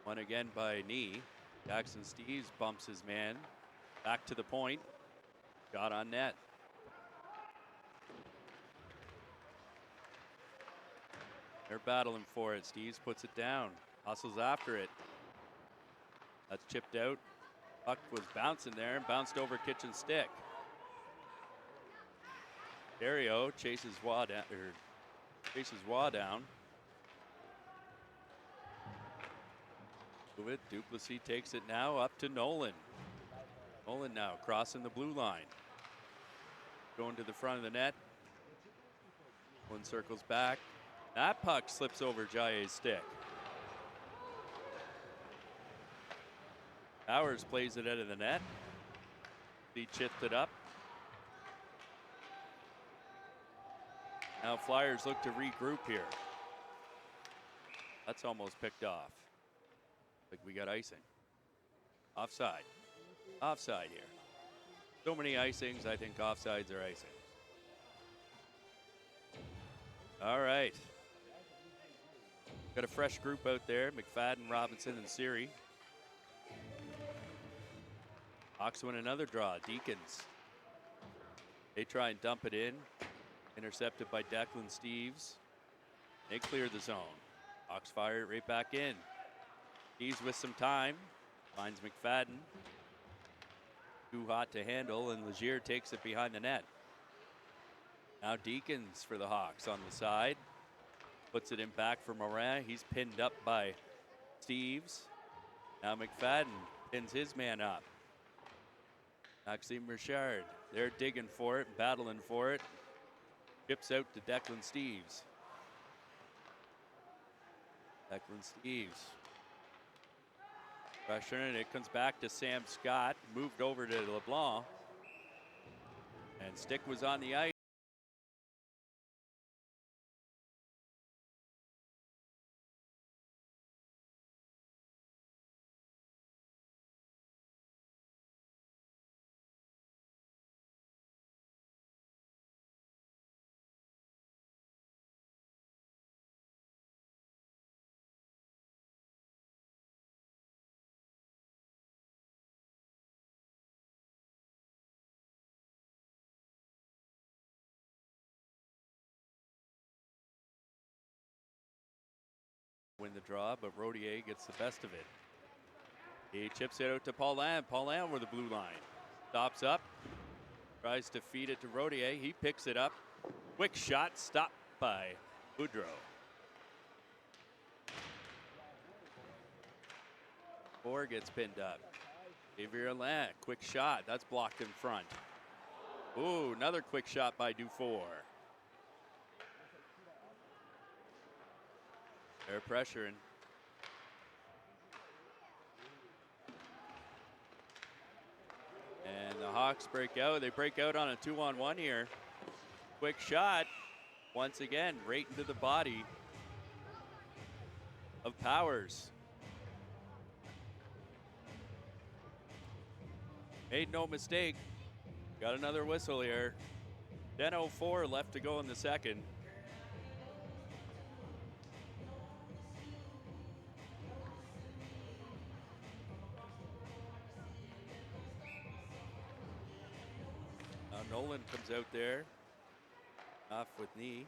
S2: Won again by knee. Jackson Steves bumps his man back to the point. Shot on net. They're battling for it. Steves puts it down. Hustles after it. That's chipped out. Puck was bouncing there and bounced over Kitchen's stick. Dario chases Waugh down. Move it. Duplessis takes it now up to Nolan. Nolan now crossing the blue line. Going to the front of the net. One circles back. That puck slips over Jaillet's stick. Powers plays it out of the net. He chipped it up. Now Flyers look to regroup here. That's almost picked off. Like we got icing. Offside. Offside here. So many icings, I think offsides are icing. All right. Got a fresh group out there. McFadden, Robinson, and Siri. Hawks win another draw. Deacons. They try and dump it in. Intercepted by Declan Steves. They clear the zone. Hawks fire it right back in. Steves with some time. Finds McFadden. Too hot to handle, and Legier takes it behind the net. Now Deacons for the Hawks on the side. Puts it in back for Morin. He's pinned up by Steves. Now McFadden pins his man up. Maxime Richard, they're digging for it, battling for it. Chips out to Declan Steves. Declan Steves. Pressure, and it comes back to Sam Scott. Moved over to LeBlanc. And stick was on the ice. Win the draw, but Rodier gets the best of it. He chips it out to Paulin. Paulin over the blue line. Stops up. Tries to feed it to Rodier. He picks it up. Quick shot stopped by Boudreau. Four gets pinned up. Xavier Alain, quick shot. That's blocked in front. Ooh, another quick shot by Dufour. They're pressuring. And the Hawks break out. They break out on a 2-on-1 here. Quick shot. Once again, right into the body of Powers. Made no mistake. Got another whistle here. 10:04 left to go in the second. Nolan comes out there. Off with knee.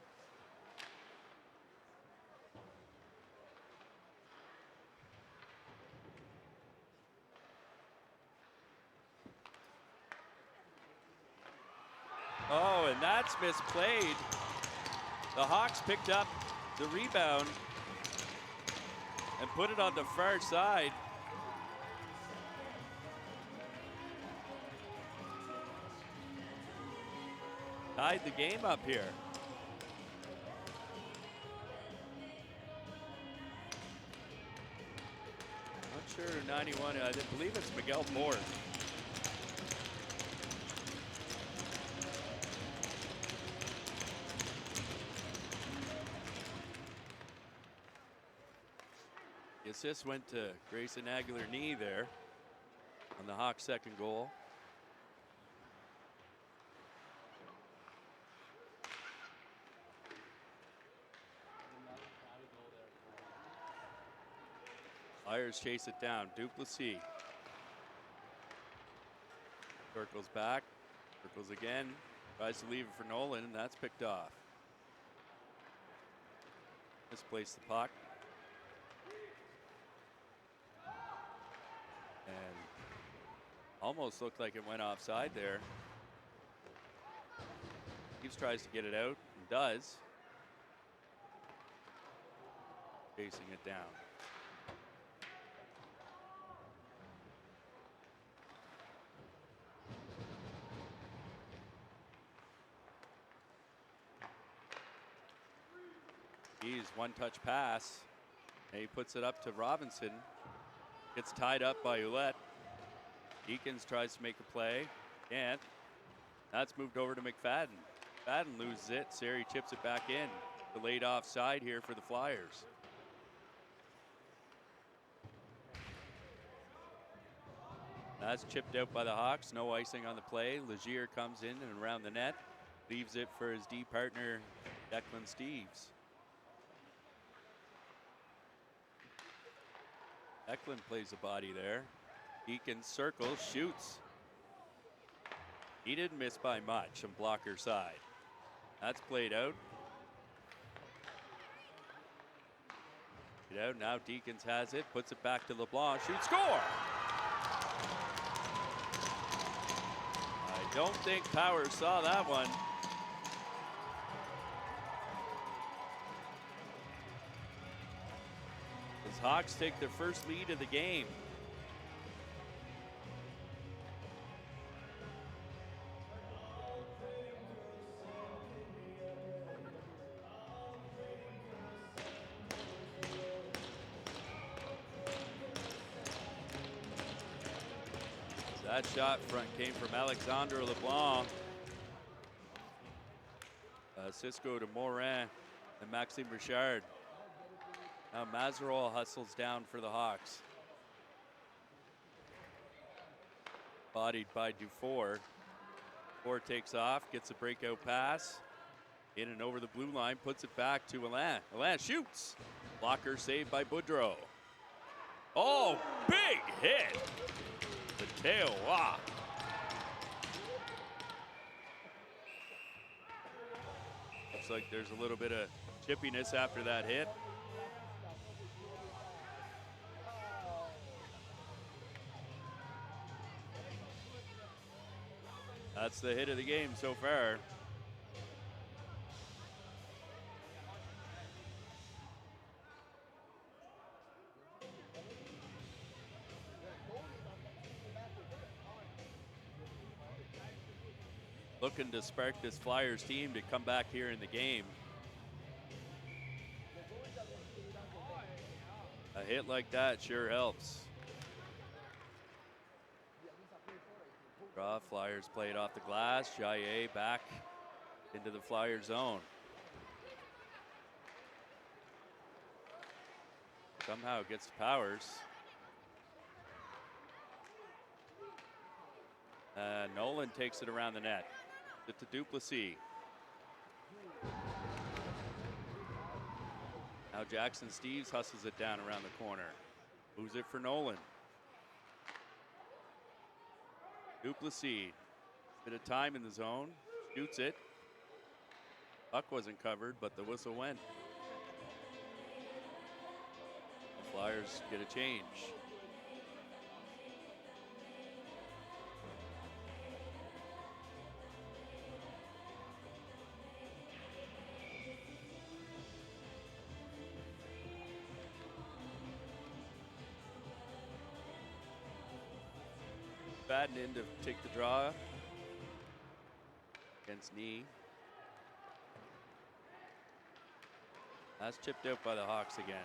S2: Oh, and that's misplayed. The Hawks picked up the rebound and put it on the far side. Tied the game up here. Not sure 91, I believe it's Miguel Ford. The assist went to Grayson Aguilar knee there on the Hawks' second goal. Flyers chase it down. Duplessis circles back, circles again, tries to leave it for Nolan, and that's picked off. Misplaced the puck. And almost looked like it went offside there. Reeves tries to get it out and does. Chasing it down. He's one-touch pass, and he puts it up to Robinson. Gets tied up by Ouellette. Deacons tries to make a play. Can't. That's moved over to McFadden. McFadden loses it. Sari chips it back in. Delayed offside here for the Flyers. That's chipped out by the Hawks. No icing on the play. Legier comes in and around the net. Leaves it for his D partner, Declan Steeves. Declan plays a body there. Deacon circles, shoots. He didn't miss by much on blocker side. That's played out. Get out now. Deacons has it, puts it back to LeBlanc. Shoot, score! I don't think Power saw that one. As Hawks take their first lead of the game. That shot front came from Alexandre LeBlanc. Cisco to Morin and Maxime Richard. Now Mazarol hustles down for the Hawks. Bodied by Dufour. Dufour takes off, gets a breakout pass. In and over the blue line, puts it back to Alain. Alain shoots. Blocker saved by Boudreau. Oh, big hit. The tail, wow. Looks like there's a little bit of chippiness after that hit. That's the hit of the game so far. Looking to spark this Flyers team to come back here in the game. A hit like that sure helps. Draw, Flyers played off the glass. Jaillet back into the Flyer zone. Somehow gets to Powers. Nolan takes it around the net. To Duplessis. Now Jackson Steeves hustles it down around the corner. Moves it for Nolan. Duplessis Bit of time in the zone. Shoots it. Puck wasn't covered, but the whistle went. The Flyers get a change. Batten in to take the draw against Knee. That's chipped out by the Hawks again.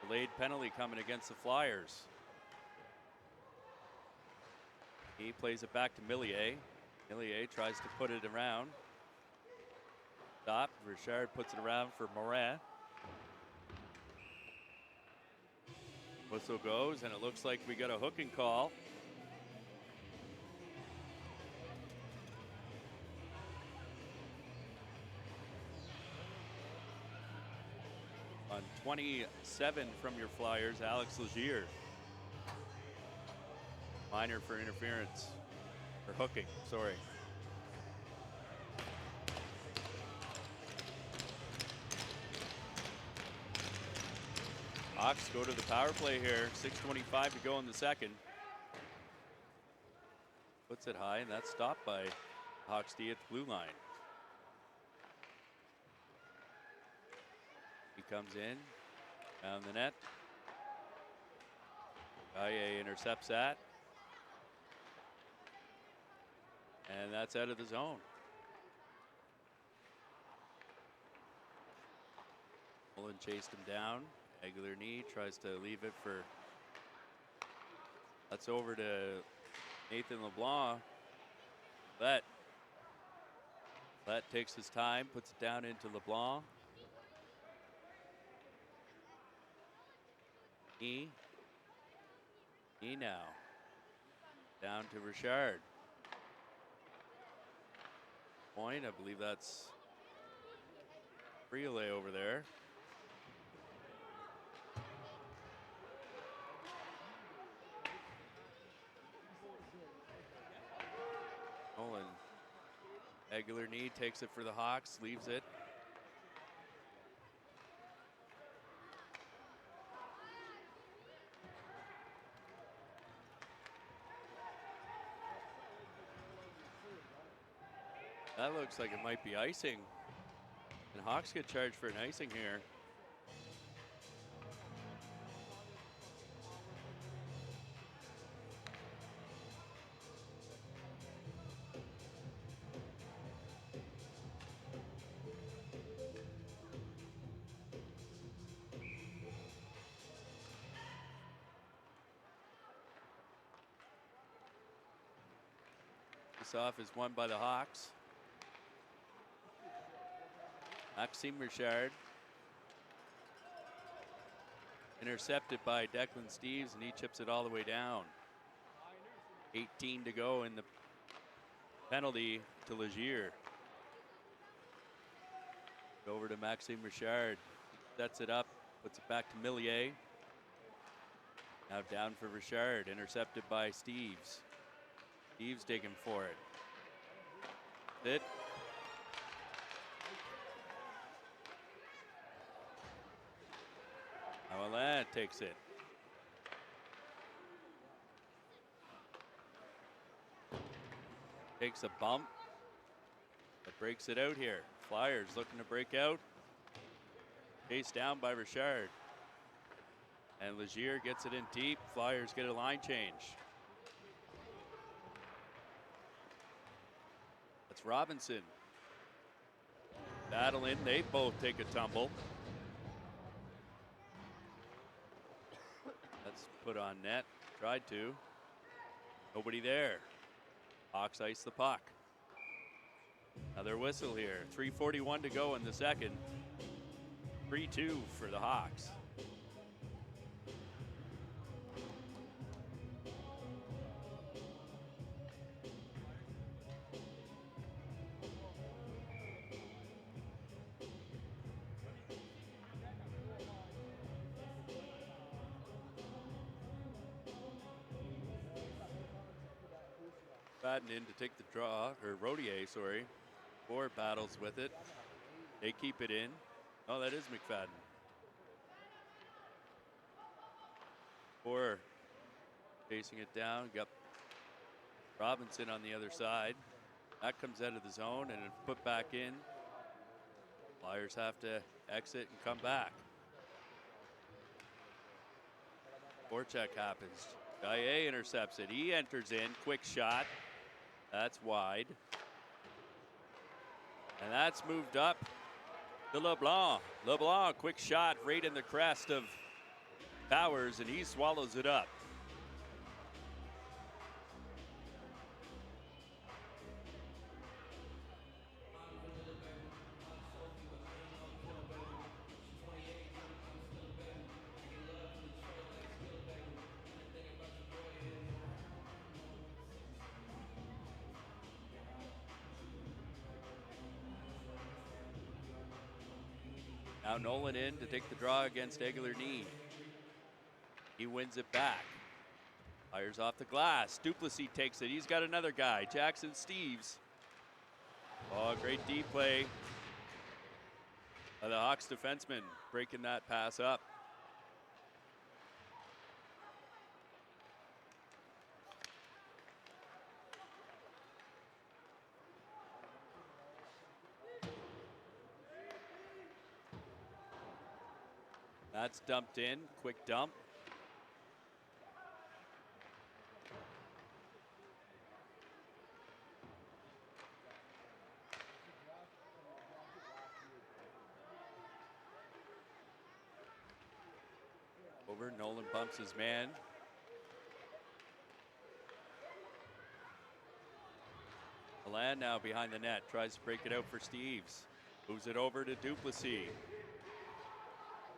S2: Delayed penalty coming against the Flyers. He plays it back to Millier. Millier tries to put it around. Stop. Richard puts it around for Morin. Whistle goes, and it looks like we got a hooking call. On 27 from your Flyers, Alex Legier. Minor for interference. Or hooking, sorry. Hawks go to the power play here. 6:25 to go in the second. Puts it high, and that's stopped by Hawks D at the blue line. He comes in, down the net. Gaille intercepts that. And that's out of the zone. Mullen chased him down. Aguilar knee, tries to leave it for. That's over to Nathan LeBlanc. Let takes his time, puts it down into LeBlanc. E now. Down to Richard. Point, I believe that's relay over there. Nolan. Aguilar knee takes it for the Hawks, leaves it. That looks like it might be icing. And Hawks get charged for an icing here. This off is won by the Hawks. Maxime Richard. Intercepted by Declan Steves, and he chips it all the way down. 18 to go in the penalty to Legier. Over to Maxime Richard. Sets it up, puts it back to Millier. Now down for Richard, intercepted by Steves. Steves digging for it. It. Alain takes it. Takes a bump. That breaks it out here. Flyers looking to break out. Chased down by Richard. And Legier gets it in deep. Flyers get a line change. That's Robinson. Battling, they both take a tumble. That's put on net, tried to. Nobody there. Hawks ice the puck. Another whistle here. 3:41 to go in the second. 3-2 for the Hawks. McFadden in to take the draw, or Rodier, sorry. Ford battles with it. They keep it in. Oh, that is McFadden. Ford chasing it down. Got Robinson on the other side. That comes out of the zone and it's put back in. Flyers have to exit and come back. Forecheck happens. Dieppe intercepts it. He enters in. Quick shot. That's wide. And that's moved up to LeBlanc. LeBlanc, quick shot right in the crest of Powers, and he swallows it up. Now Nolan in to take the draw against Egeler-Knee. He wins it back. Fires off the glass. Duplessis takes it. He's got another guy, Jackson Steves. Oh, great D play by the Hawks defenseman, breaking that pass up. That's dumped in. Quick dump. Over. Nolan bumps his man. Milan now behind the net. Tries to break it out for Steves. Moves it over to Duplessis.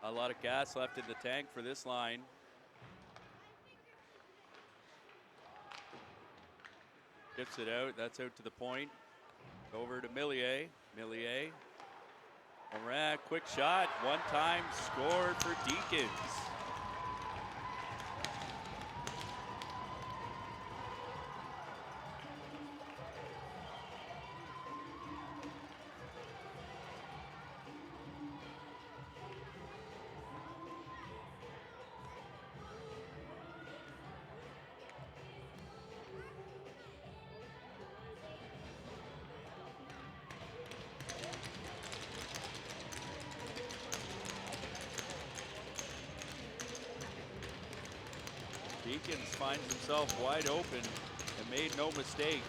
S2: A lot of gas left in the tank for this line. Tips it out. That's out to the point. Over to Millier. Millier. Morin, quick shot. One time scored for Deacons. Deacons finds himself wide open and made no mistake.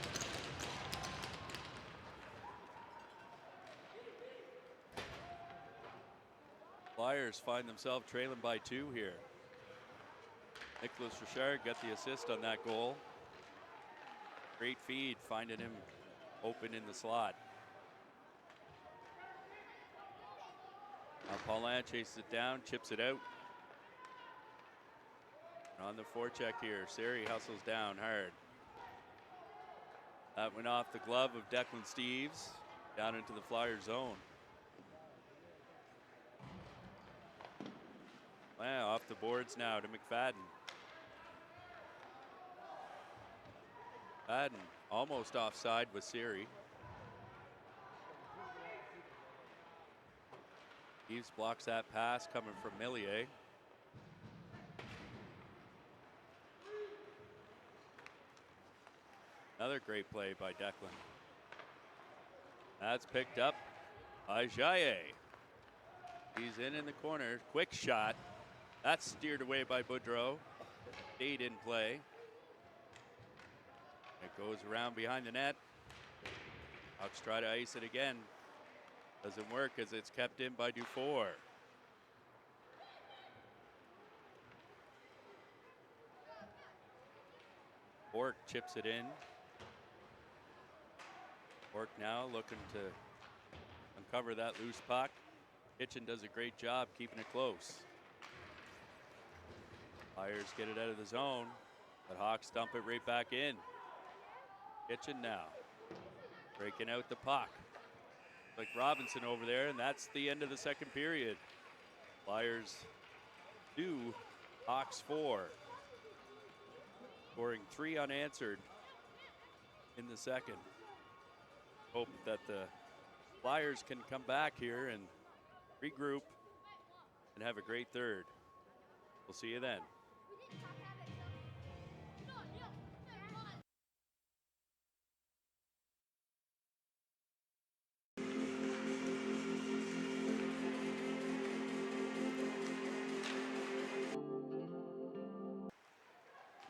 S2: Flyers find themselves trailing by 2 here. Nicholas Richard got the assist on that goal. Great feed, finding him open in the slot. Now Paulin chases it down, chips it out. On the forecheck here, Seri hustles down hard. That went off the glove of Declan Steves, down into the Flyer zone. Wow, off the boards now to McFadden. McFadden almost offside with Seri. Steves blocks that pass coming from Millier. Another great play by Declan. That's picked up by Jaye. He's in the corner. Quick shot. That's steered away by Boudreau. Stayed in play. It goes around behind the net. Hawks try to ice it again. Doesn't work as it's kept in by Dufour. Bork chips it in. Bork now looking to uncover that loose puck. Kitchen does a great job keeping it close. Flyers get it out of the zone, but Hawks dump it right back in. Kitchen now breaking out the puck. Like Robinson over there, and that's the end of the second period. Flyers 2, Hawks 4. Scoring 3 unanswered. in the second. Hope that the Flyers can come back here and regroup and have a great third. We'll see you then.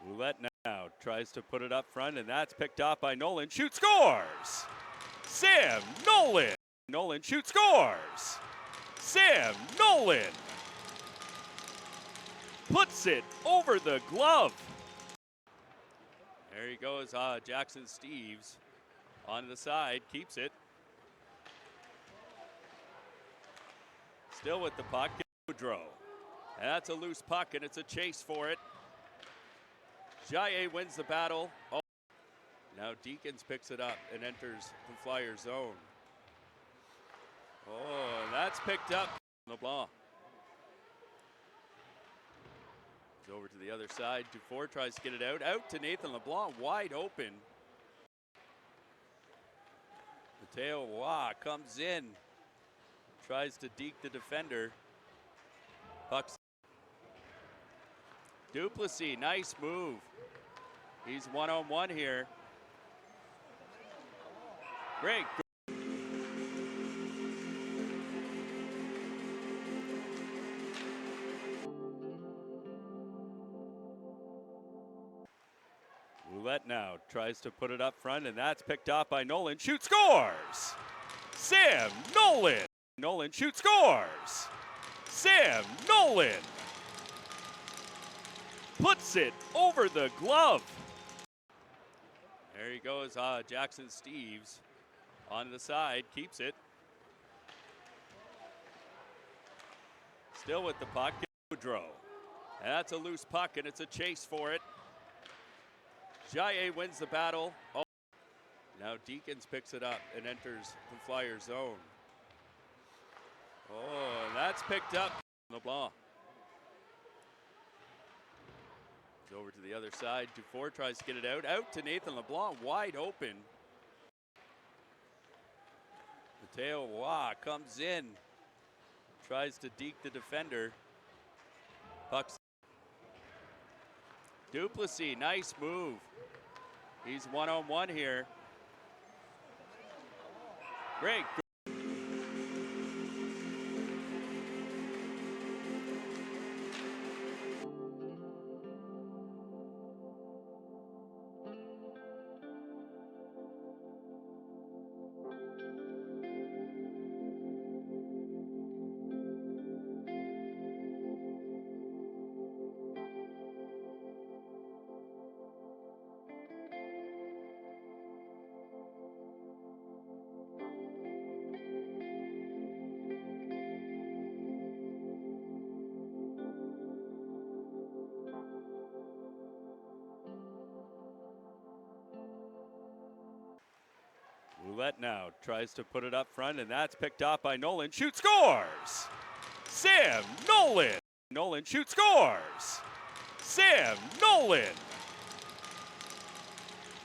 S2: Roulette now tries to put it up front, and that's picked off by Nolan. Shoot, scores! Sam Nolan! Nolan shoots, scores! Sam Nolan puts it over the glove. There he goes, Jackson Steves on the side, keeps it. Still with the puck, Gaudreau. And that's a loose puck, and it's a chase for it. Jaye wins the battle. Oh, now Deacons picks it up and enters the Flyer zone. Oh, and that's picked up. LeBlanc. He's over to the other side. Dufour tries to get it out. Out to Nathan LeBlanc, wide open. Mateo Waugh comes in. Tries to deke the defender. Puck's Duplessis, nice move. He's one-on-one here. Great. Roulette now tries to put it up front, and that's picked off by Nolan. Shoot, scores! Sam Nolan! Nolan shoots, scores! Sam Nolan puts it over the glove. There he goes, Jackson Steves on the side, keeps it. Still with the puck, Gaudreau. And that's a loose puck, and it's a chase for it. Jaye wins the battle. Oh, now Deacons picks it up and enters the Flyer zone. Oh, and that's picked up. LeBlanc. He's over to the other side. Dufour tries to get it out. Out to Nathan LeBlanc, wide open. Mateo Waugh comes in. Tries to deke the defender. Puck's Duplessis, nice move. He's one-on-one here. Great. Roulette now tries to put it up front, and that's picked off by Nolan. Shoot, scores! Sam Nolan! Nolan shoots, scores! Sam Nolan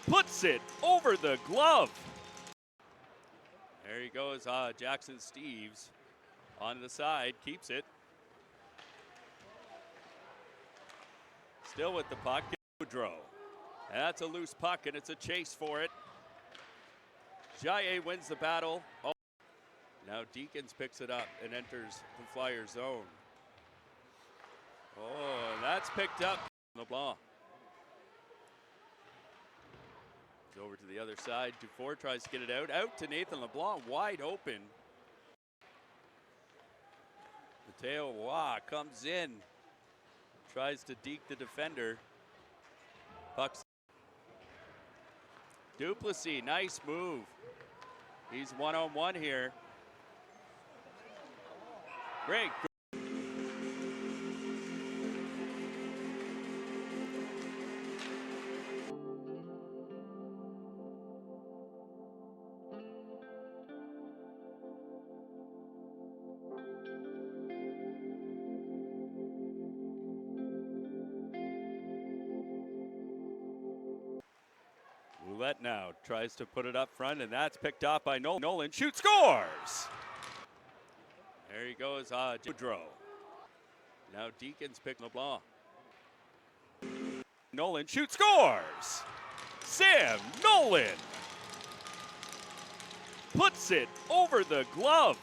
S2: puts it over the glove. There he goes, Jackson Steves on the side, keeps it. Still with the puck, Gaudreau. And that's a loose puck, and it's a chase for it. Jaye wins the battle. Oh, now Deacons picks it up and enters the Flyer zone. Oh, and that's picked up. LeBlanc. He's over to the other side. Dufour tries to get it out. Out to Nathan LeBlanc, wide open. Mateo Waugh comes in. Tries to deke the defender. Puck's Duplessis, nice move. He's one-on-one here. Great. Roulette now tries to put it up front, and that's picked off by Nolan. Shoots, scores! There he goes, Boudreau. Now Deacons pick LeBlanc. Nolan shoots, scores! Sam Nolan puts it over the glove.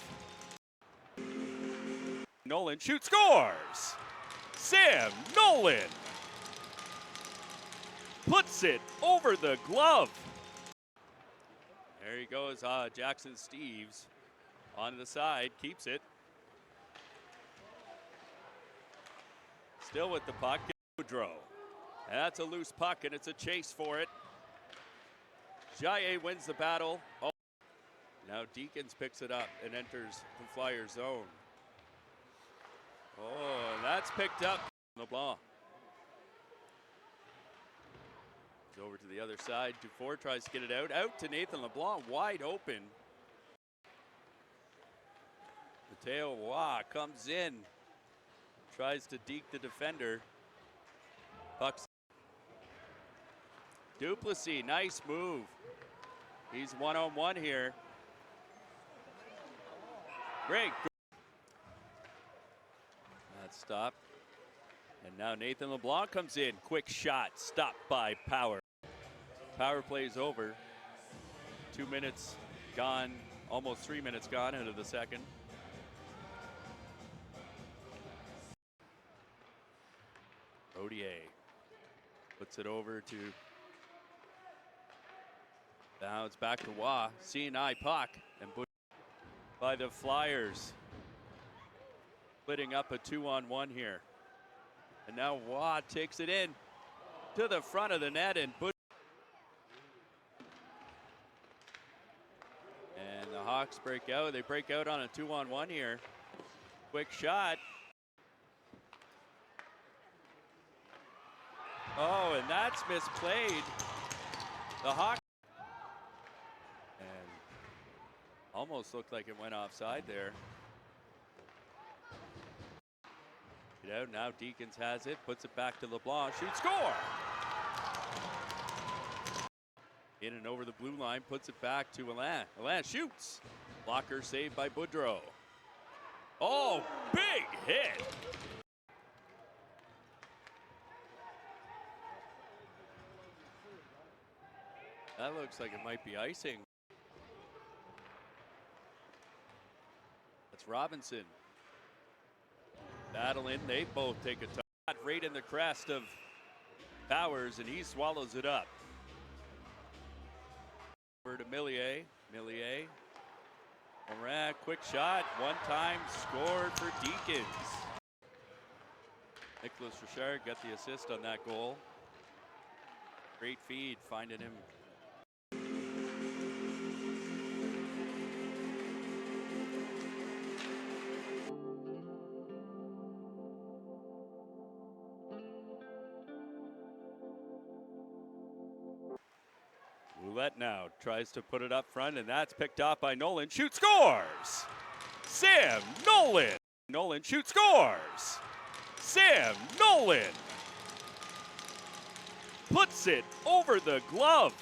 S2: Nolan shoots, scores! Sam Nolan puts it over the glove. There he goes, Jackson Steves on the side, keeps it. Still with the puck, Boudreau. And that's a loose puck, and it's a chase for it. Jaye wins the battle. Oh. Now Deacons picks it up and enters the Flyers zone. Oh, and that's picked up. LeBlanc. Over to the other side. Dufour tries to get it out. Out to Nathan LeBlanc, wide open. Mateo Waugh comes in. Tries to deke the defender. Puck's Duplessis, nice move. He's one-on-one here. Great. That stopped. And now Nathan LeBlanc comes in. Quick shot, stopped by Power. Power plays over. 2 minutes gone, almost 3 minutes gone into the second. Odier puts it over to, now it's back to Waugh. C&I puck and by the Flyers. Splitting up a 2-on-1 here. And now Waugh takes it in to the front of the net, and the Hawks break out. They break out on a 2-on-1 here. Quick shot. Oh, and that's misplayed. The Hawks. And almost looked like it went offside there. Get out now. Deacons has it, puts it back to LeBlanc. Shoots, score! In and over the blue line, puts it back to Alain. Alain shoots. Blocker saved by Boudreau. Oh, big hit. That looks like it might be icing. That's Robinson. Battling, they both take a shot right in the crest of Powers, and he swallows it up. Over to Millier. Morin, quick shot, one time scored for Deacons. Nicholas Richard got the assist on that goal. Great feed, finding him. Roulette now tries to put it up front, and that's picked off by Nolan. Shoots, scores! Sam Nolan! Nolan shoots, scores! Sam Nolan puts it over the glove.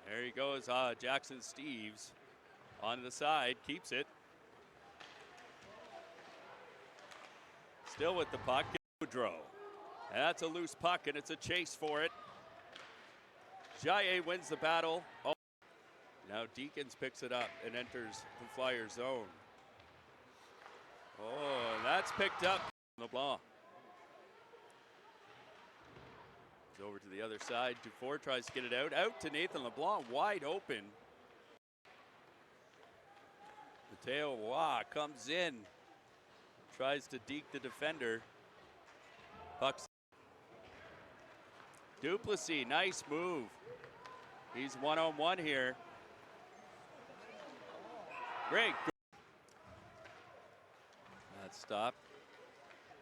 S2: There he goes, Jackson Steves on the side, keeps it. Still with the puck, Boudreau. And that's a loose puck, and it's a chase for it. Jaye wins the battle. Oh. Now Deacons picks it up and enters the Flyers zone. Oh, and that's picked up. LeBlanc. Over to the other side. Dufour tries to get it out. Out to Nathan LeBlanc, wide open. Mateo Waugh comes in. Tries to deke the defender. Puck's Duplessis, nice move. He's one-on-one here. Great. That stopped.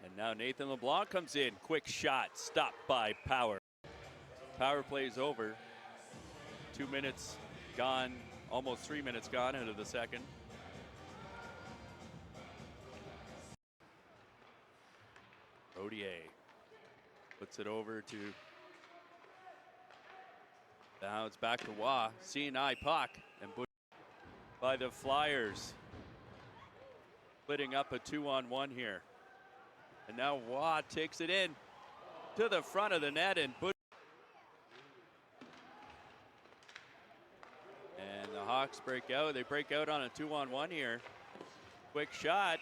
S2: And now Nathan LeBlanc comes in. Quick shot, stopped by Power. Power plays over. 2 minutes gone, almost 3 minutes gone into the second. Odier puts it over to Now it's back to Wah. CNI puck and by the Flyers. Splitting up a 2-on-1 here. And now Wah takes it in to the front of the net and the Hawks break out. They break out on a 2-on-1 here. Quick shot.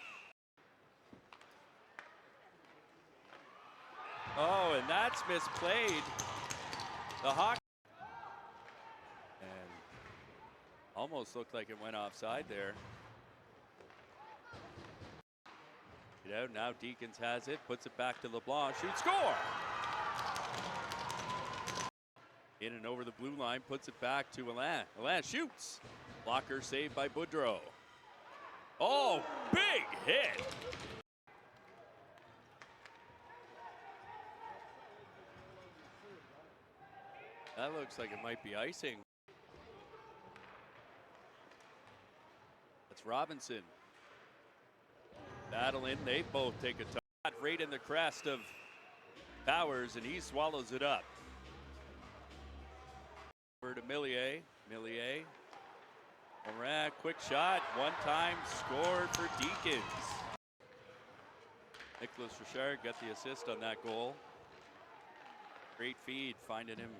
S2: Oh, and that's misplayed. The Hawks. And almost looked like it went offside there. Get out now. Deacons has it. Puts it back to LeBlanc. Shoots. Score! In and over the blue line. Puts it back to Alain. Alain shoots. Blocker saved by Boudreau. Oh, big hit. That looks like it might be icing. That's Robinson. Battling. They both take a shot right in the crest of Powers, and he swallows it up. Over to Millier. Millier. Morin, quick shot. One time scored for Deacons. Nicholas Richard got the assist on that goal. Great feed, finding him.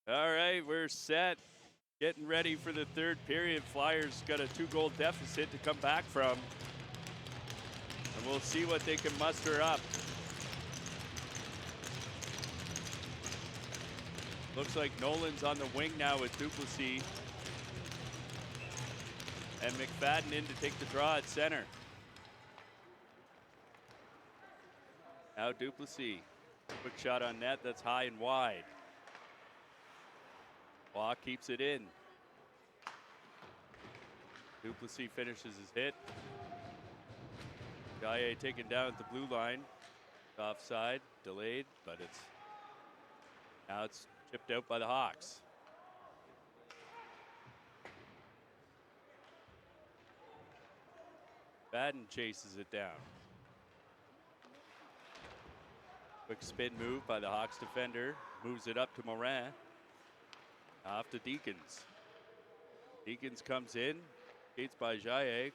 S2: All right, we're set. Getting ready for the third period. Flyers got a 2-goal deficit to come back from. And we'll see what they can muster up. Looks like Nolan's on the wing now with Duplessis. And McFadden in to take the draw at center. Now Duplessis. Quick shot on net, that's high and wide. Waugh keeps it in. Duplessis finishes his hit. Gaillet taken down at the blue line. Offside, delayed, but now it's chipped out by the Hawks. Fadden chases it down. Quick spin move by the Hawks defender. Moves it up to Morin. Off to Deacons. Deacons comes in. Skates by Gaillet.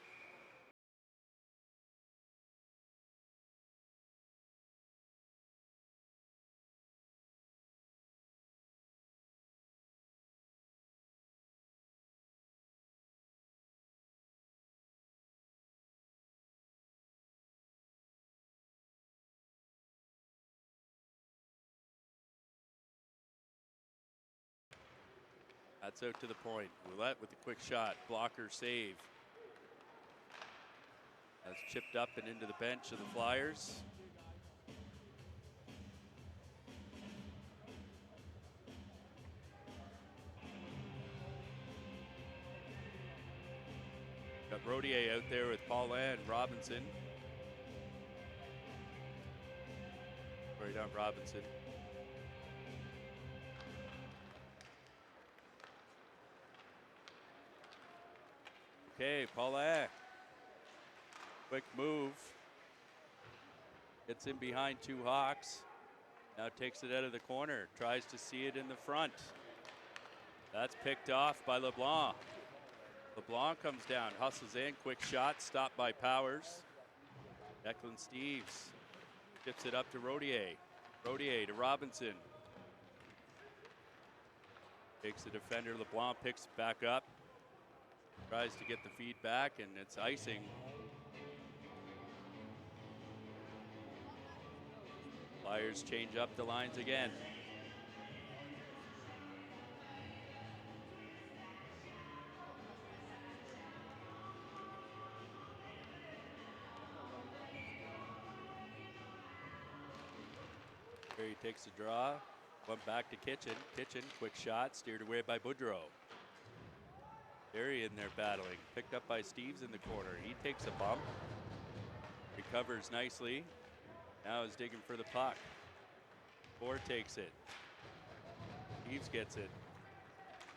S2: That's out to the point. Roulette with a quick shot. Blocker save. That's chipped up and into the bench of the Flyers. Got Rodier out there with Paulin, Robinson. Sorry, not Robinson. Okay, Paulin. Quick move. Gets in behind two Hawks. Now takes it out of the corner. Tries to see it in the front. That's picked off by LeBlanc. LeBlanc comes down, hustles in. Quick shot, stopped by Powers. Declan Steves tips it up to Rodier. Rodier to Robinson. Takes the defender. LeBlanc picks it back up. Tries to get the feed back, and it's icing. Flyers change up the lines again. Here he takes a draw. Went back to Kitchen. Kitchen, quick shot, steered away by Boudreau. Derry in there battling. Picked up by Steves in the corner. He takes a bump. Recovers nicely. Now is digging for the puck. Ford takes it. Steves gets it.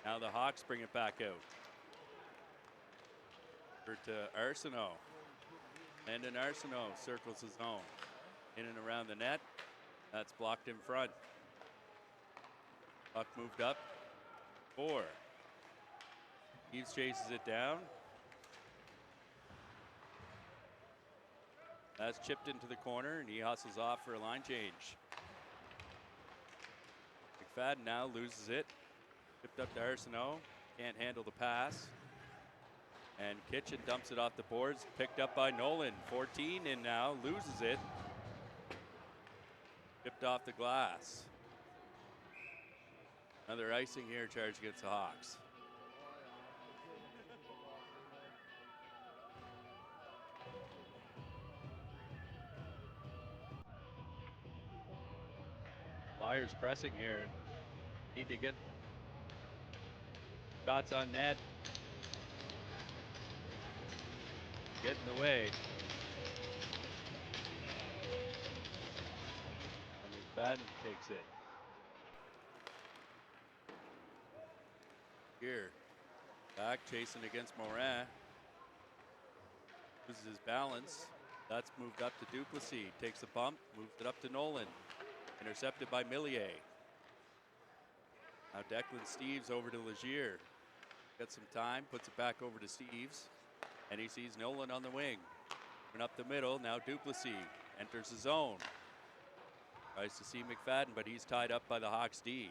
S2: Now the Hawks bring it back out. Over to Arsenault. Landon Arsenault circles his zone. In and around the net. That's blocked in front. Puck moved up. 4. Steves chases it down. That's chipped into the corner, and he hustles off for a line change. McFadden now loses it. Tipped up to Arsenault. Can't handle the pass. And Kitchen dumps it off the boards. Picked up by Nolan. 14 in now. Loses it. Tipped off the glass. Another icing here charged against the Hawks. Flyers pressing here. Need to get shots on net. Get in the way. And McFadden takes it. Here. Back chasing against Morin. Loses his balance. That's moved up to Duplessis. Takes a bump. Moves it up to Nolan. Intercepted by Millier. Now Declan Steves over to Legier. Gets some time. Puts it back over to Steves. And he sees Nolan on the wing. And up the middle. Now Duplessis enters the zone. Tries to see McFadden, but he's tied up by the Hawks D.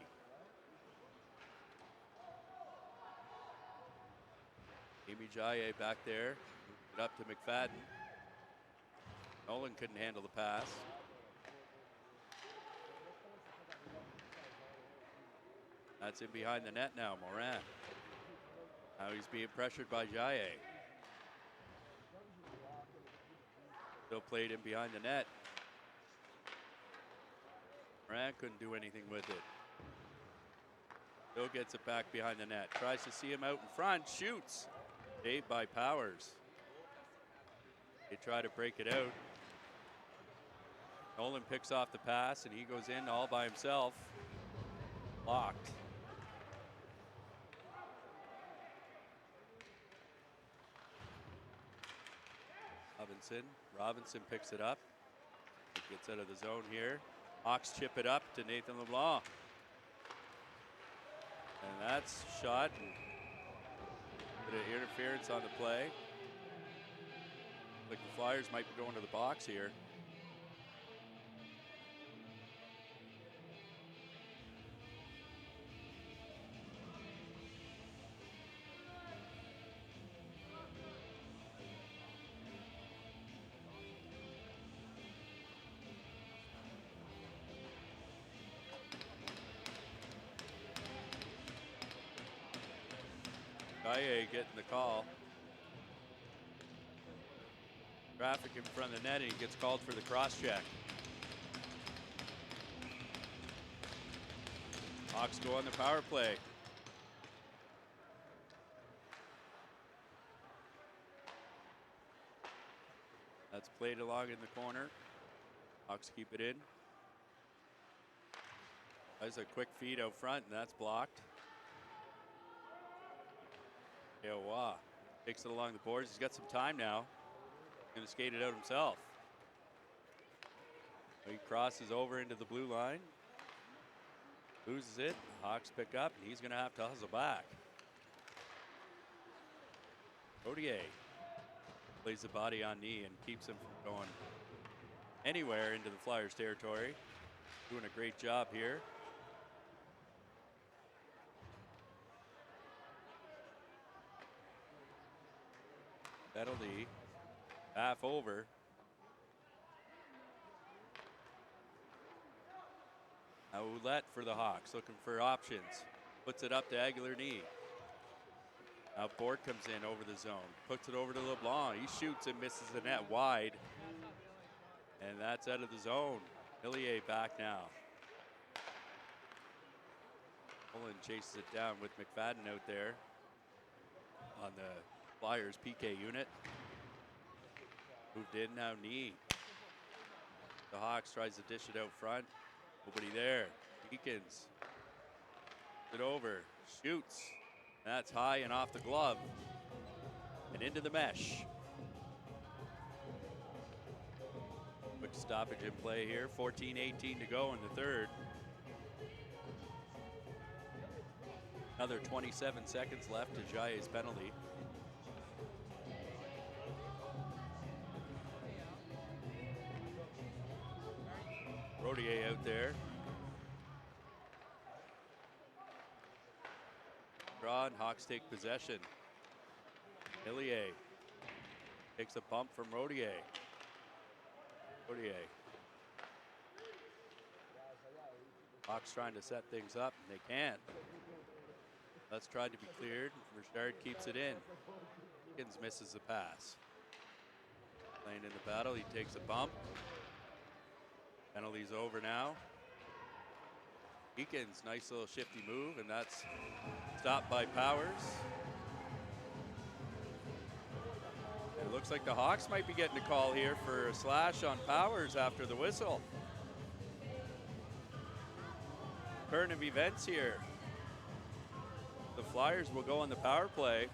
S2: Amy Jaye back there. Moved it up to McFadden. Nolan couldn't handle the pass. That's in behind the net now, Morin. Now he's being pressured by Jaye. Still played in behind the net. Morin couldn't do anything with it. Still gets it back behind the net. Tries to see him out in front. Shoots. Saved by Powers. They try to break it out. Nolan picks off the pass and he goes in all by himself. Blocked. Robinson picks it up. He gets out of the zone here. Hawks chip it up to Nathan LeBlanc. And that's shot. And bit of interference on the play. Like the Flyers might be going to the box here. Rye getting the call. Traffic in front of the net, and he gets called for the cross check. Hawks go on the power play. That's played along in the corner. Hawks keep it in. There's a quick feed out front, and that's blocked. Eowa takes it along the boards. He's got some time now. Going to skate it out himself. He crosses over into the blue line. Loses it. Hawks pick up, and he's going to have to hustle back. Rodier plays the body on knee and keeps him from going anywhere into the Flyers' territory. Doing a great job here. Penalty. Half over. Now Ouellette for the Hawks, looking for options. Puts it up to Aguilar knee. Now Bourque comes in over the zone. Puts it over to LeBlanc. He shoots and misses the net wide. And that's out of the zone. Hillier back now. Nolan chases it down with McFadden out there on the Flyers PK unit. Moved in, now knee. The Hawks tries to dish it out front. Nobody there. Eakins. It over. Shoots. That's high and off the glove. And into the mesh. Quick stoppage in play here. 14-18 to go in the third. Another 27 seconds left to Jaye's penalty. Rodier out there. Draw and Hawks take possession. Hillier takes a bump from Rodier. Rodier. Hawks trying to set things up, and they can't. That's tried to be cleared. Richard keeps it in. Higgins misses the pass. Playing in the battle, he takes a bump. Penalty's over now. Eakins, nice little shifty move, and that's stopped by Powers. And it looks like the Hawks might be getting a call here for a slash on Powers after the whistle. Turn of events here. The Flyers will go on the power play.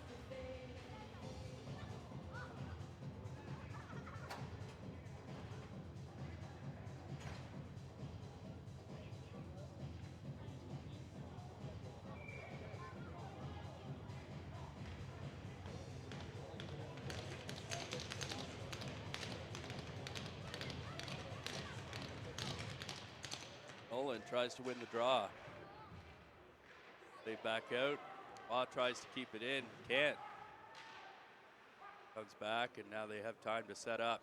S2: Nolan tries to win the draw. They back out. Law tries to keep it in. Can't. Comes back, and now they have time to set up.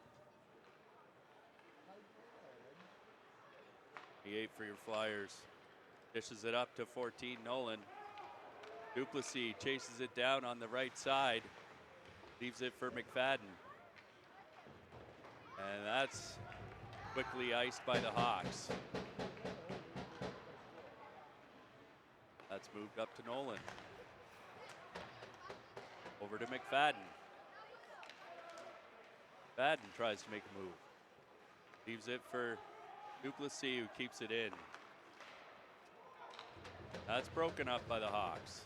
S2: 8 for your Flyers. Dishes it up to 14, Nolan. Duplessis chases it down on the right side. Leaves it for McFadden. And that's quickly iced by the Hawks. That's moved up to Nolan. Over to McFadden. McFadden tries to make a move. Leaves it for Duplessis, who keeps it in. That's broken up by the Hawks.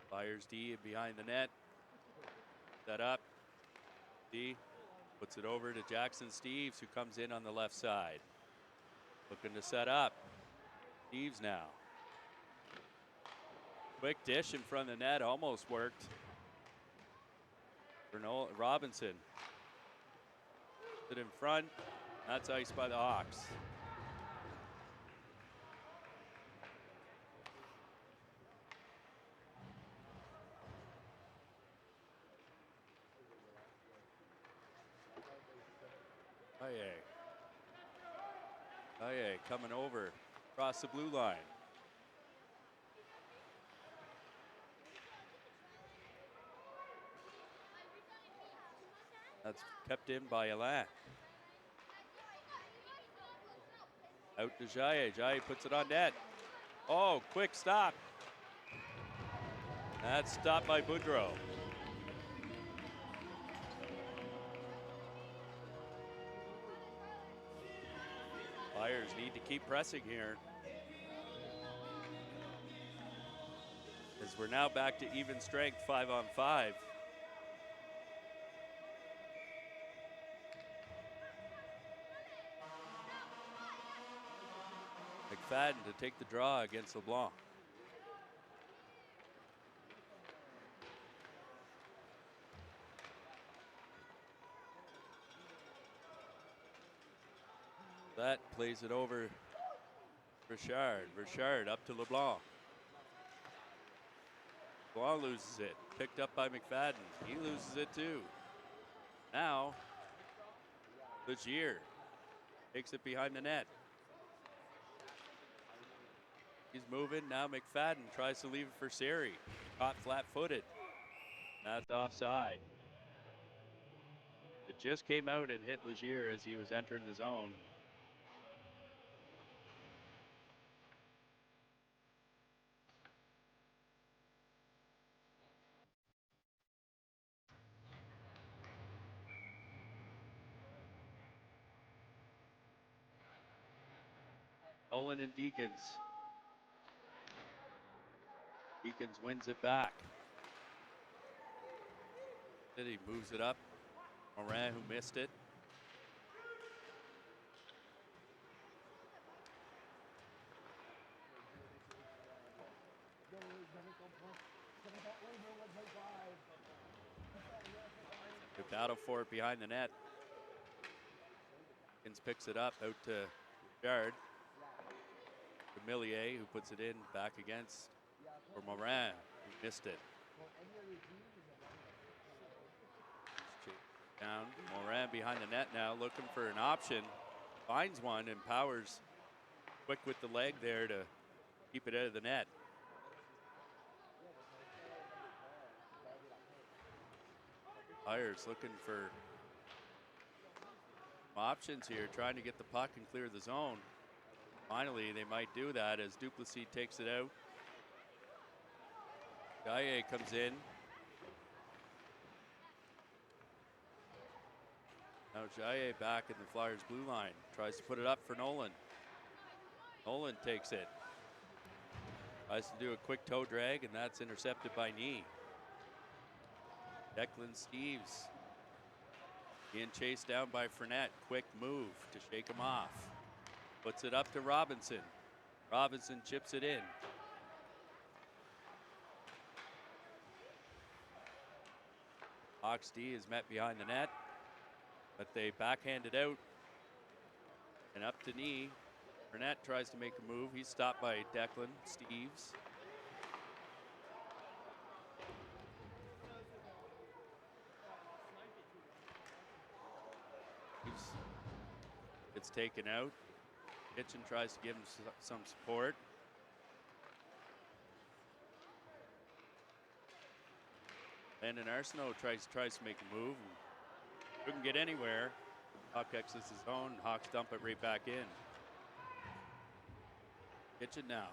S2: Fires D behind the net. Set up. D puts it over to Jackson Steves, who comes in on the left side. Looking to set up. Steves now. Quick dish in front of the net, almost worked. For Robinson. Put it in front. That's iced by the Hawks. Jaye coming over across the blue line. That's kept in by Alain. Out to Jaye. Jaye puts it on net. Oh, quick stop. That's stopped by Boudreau. Flyers need to keep pressing here, as we're now back to even strength 5-on-5. McFadden to take the draw against LeBlanc. That plays it over Richard. Richard up to LeBlanc. LeBlanc loses it. Picked up by McFadden. He loses it too. Now, Legier takes it behind the net. He's moving. Now McFadden tries to leave it for Seri. Caught flat-footed. That's offside. It just came out and hit Legier as he was entering the zone. Nolan and Deacons. Deacons wins it back. Then he moves it up. Morin, who missed it. The battle for it behind the net. Deacons picks it up out to Richard. To Millier, who puts it in back against for Morin, who missed it. Down. Morin behind the net now, looking for an option. Finds one, and Powers quick with the leg there to keep it out of the net. Flyers looking for options here, trying to get the puck and clear the zone. Finally, they might do that as Duplessis takes it out. Gaillet comes in. Now Jaye back in the Flyers blue line. Tries to put it up for Nolan. Nolan takes it. Tries to do a quick toe drag, and that's intercepted by Knee. Declan Steves being chased down by Fournette. Quick move to shake him off. Puts it up to Robinson. Robinson chips it in. Hawks D is met behind the net, but they backhand it out and up to Knee. Fournette tries to make a move. He's stopped by Declan Steves. It's taken out. Kitchen tries to give him some support. Landon Arsenault tries to make a move. Couldn't get anywhere. Hawk exits his own. Hawks dump it right back in. Kitchen now.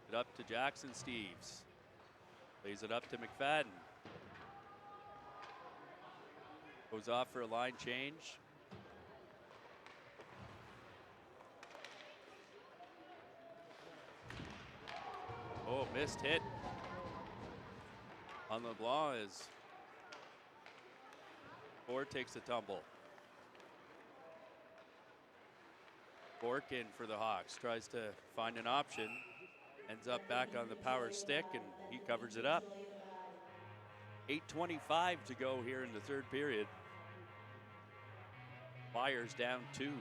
S2: It up to Jackson Steves. Plays it up to McFadden. Goes off for a line change. Oh, missed hit on LeBlanc as Ford takes a tumble. Bork in for the Hawks. Tries to find an option. Ends up back on the power stick, and he covers it up. 8:25 to go here in the third period. Flyers down 2.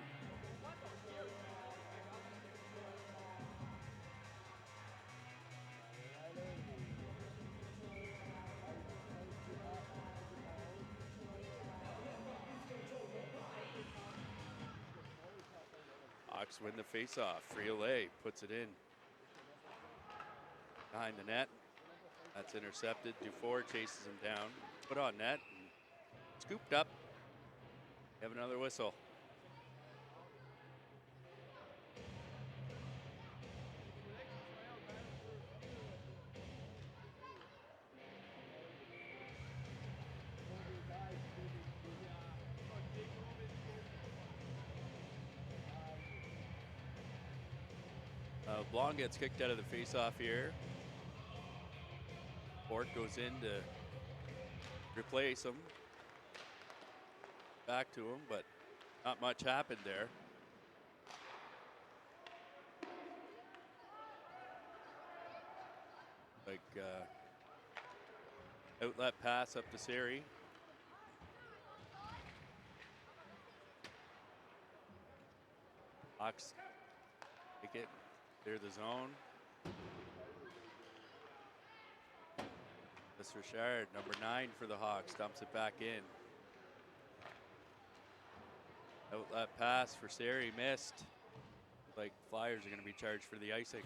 S2: Hawks win the faceoff. AAA puts it in behind the net. That's intercepted. Dufour chases him down. Put on net. And scooped up. Have another whistle. Blanc gets kicked out of the faceoff here. Port goes in to replace him. Back to him, but not much happened there. Like outlet pass up to Seri. Hawks take it, clear the zone. This Richard, number 9 for the Hawks, dumps it back in. Outlet pass for Seri, missed. Like Flyers are going to be charged for the icing.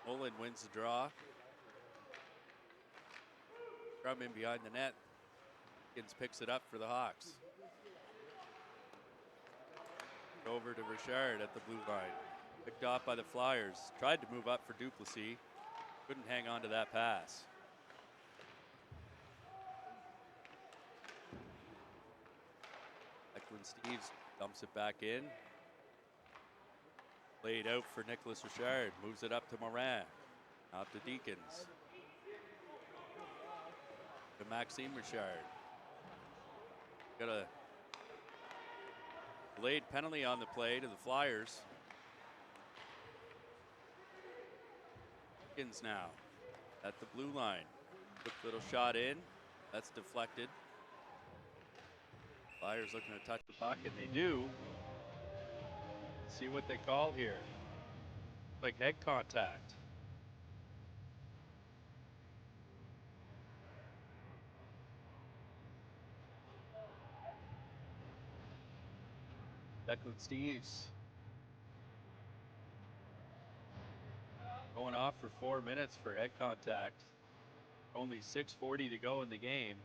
S2: Olin wins the draw. From in behind the net. Higgins picks it up for the Hawks. Over to Richard at the blue line. Picked off by the Flyers. Tried to move up for Duplessis. Couldn't hang on to that pass. Declan Steves dumps it back in. Played out for Nicholas Richard. Moves it up to Morin. Out to Deacons. To Maxime Richard. Got a delayed penalty on the play to the Flyers. Deacons now at the blue line. Quick little shot in. That's deflected. Flyers looking to touch the puck, and they do. See what they call here. Like head contact. Declan Steves going off for 4 minutes for head contact. Only 6:40 to go in the game.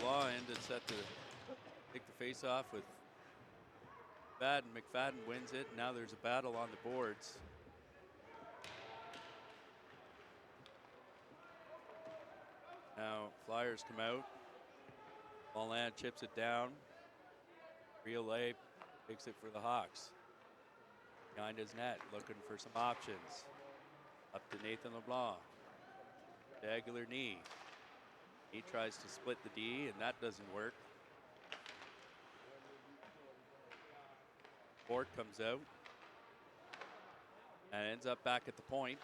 S2: Law ended set to take the face off with McFadden. McFadden wins it. Now there's a battle on the boards. Now Flyers come out. Bolland chips it down. AAA takes it for the Hawks. Behind his net, looking for some options. Up to Nathan LeBlanc. To Aguilar knee. He tries to split the D, and that doesn't work. Fort comes out and ends up back at the point.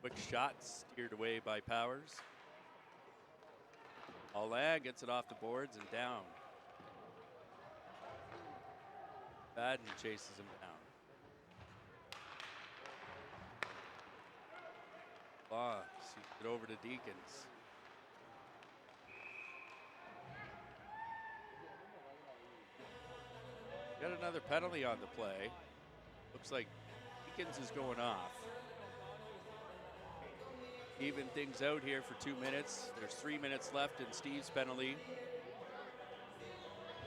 S2: Quick shot steered away by Powers. Bolland gets it off the boards and down. Madden chases him down. Sees it over to Deacons. Got another penalty on the play. Looks like Deacons is going off. Even things out here for 2 minutes. There's 3 minutes left in Steve's penalty.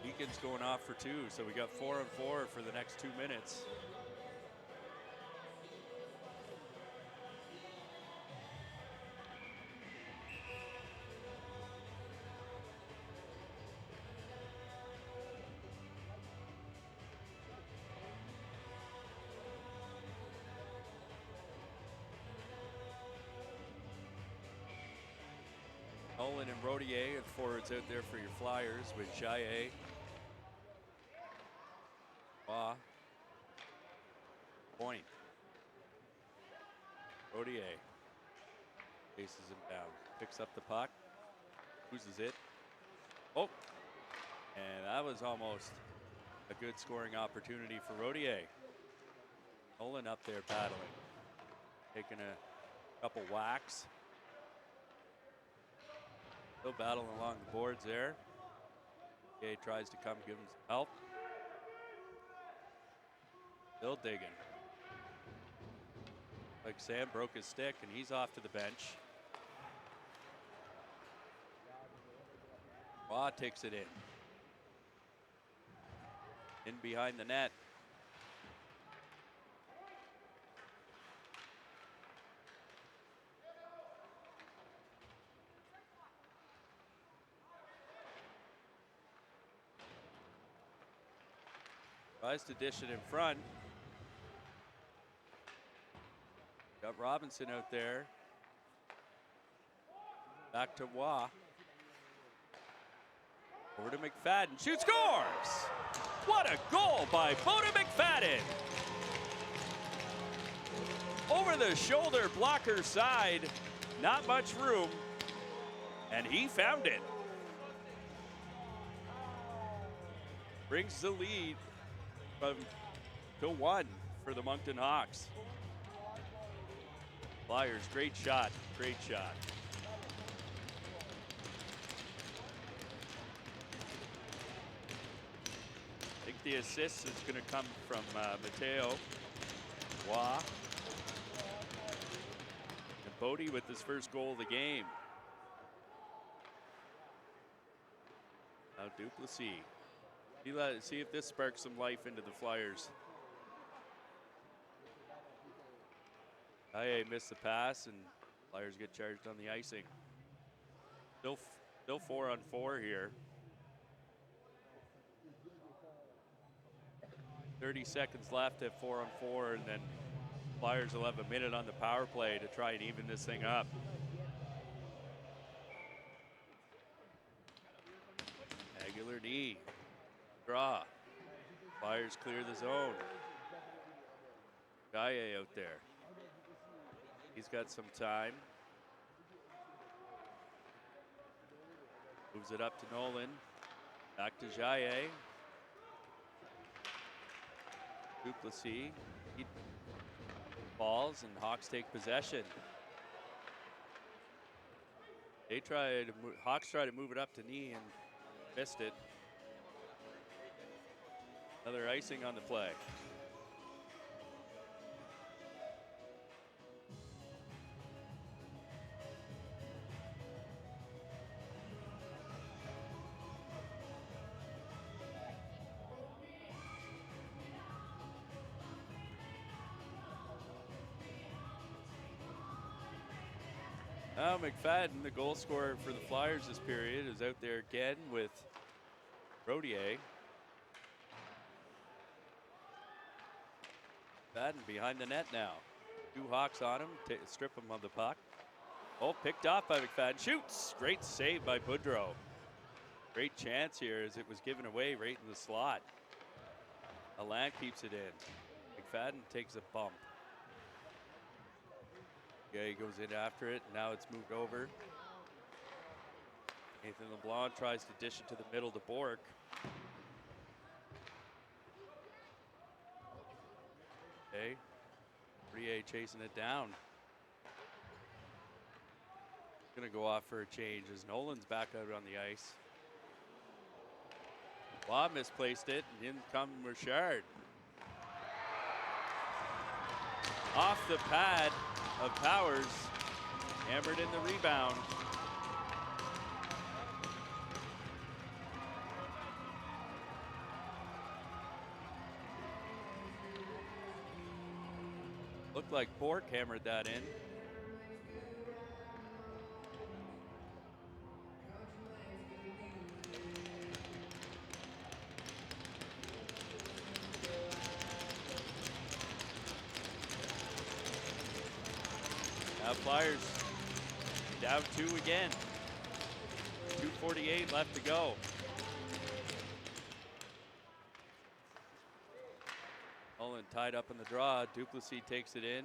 S2: Deacons going off for 2, so we got 4 and 4 for the next 2 minutes. Nolan and Rodier, and forwards out there for your Flyers with Jaye, Point. Rodier chases him down, picks up the puck, loses it. Oh, and that was almost a good scoring opportunity for Rodier. Nolan up there battling, taking a couple whacks. Still battling along the boards there. Rodier tries to come give him some help. Still digging. Like Sam broke his stick and he's off to the bench. Raw takes it in. In behind the net. Tries to dish it in front. Got Robinson out there. Back to Waugh. Over to McFadden. Shoots, scores! What a goal by Boda McFadden! Over the shoulder blocker side. Not much room. And he found it. Brings the lead to 1 for the Moncton Hawks. Flyers, great shot, great shot. I think the assist is going to come from Mateo Waugh. And Bodie with his first goal of the game. Now Duplessis. See if this sparks some life into the Flyers. Aye missed the pass, and Flyers get charged on the icing. Still 4-on-4 here. 30 seconds left at 4-on-4, and then Flyers will have a minute on the power play to try and even this thing up. Aguilar knee. Draw. Flyers clear the zone. Jaye out there. He's got some time. Moves it up to Nolan. Back to Jaye. Duplessis. He falls and Hawks take possession. Hawks try to move it up to knee and missed it. Another icing on the play. Now McFadden, the goal scorer for the Flyers this period, is out there again with Rodier. McFadden behind the net now. 2 Hawks on him, strip him of the puck. Oh, picked off by McFadden. Shoots! Great save by Boudreau. Great chance here as it was given away right in the slot. Alain keeps it in. McFadden takes a bump. Yeah, he goes in after it. Now it's moved over. Nathan LeBlanc tries to dish it to the middle to Bork. Okay. Rie chasing it down. Gonna go off for a change as Nolan's back out on the ice. Waugh misplaced it, and in come Richard. Off the pad of Powers, hammered in the rebound. Looked like Bork hammered that in. Now Flyers down 2 again. 2:48 left to go. Nolan tied up in the draw. Duplessis takes it in.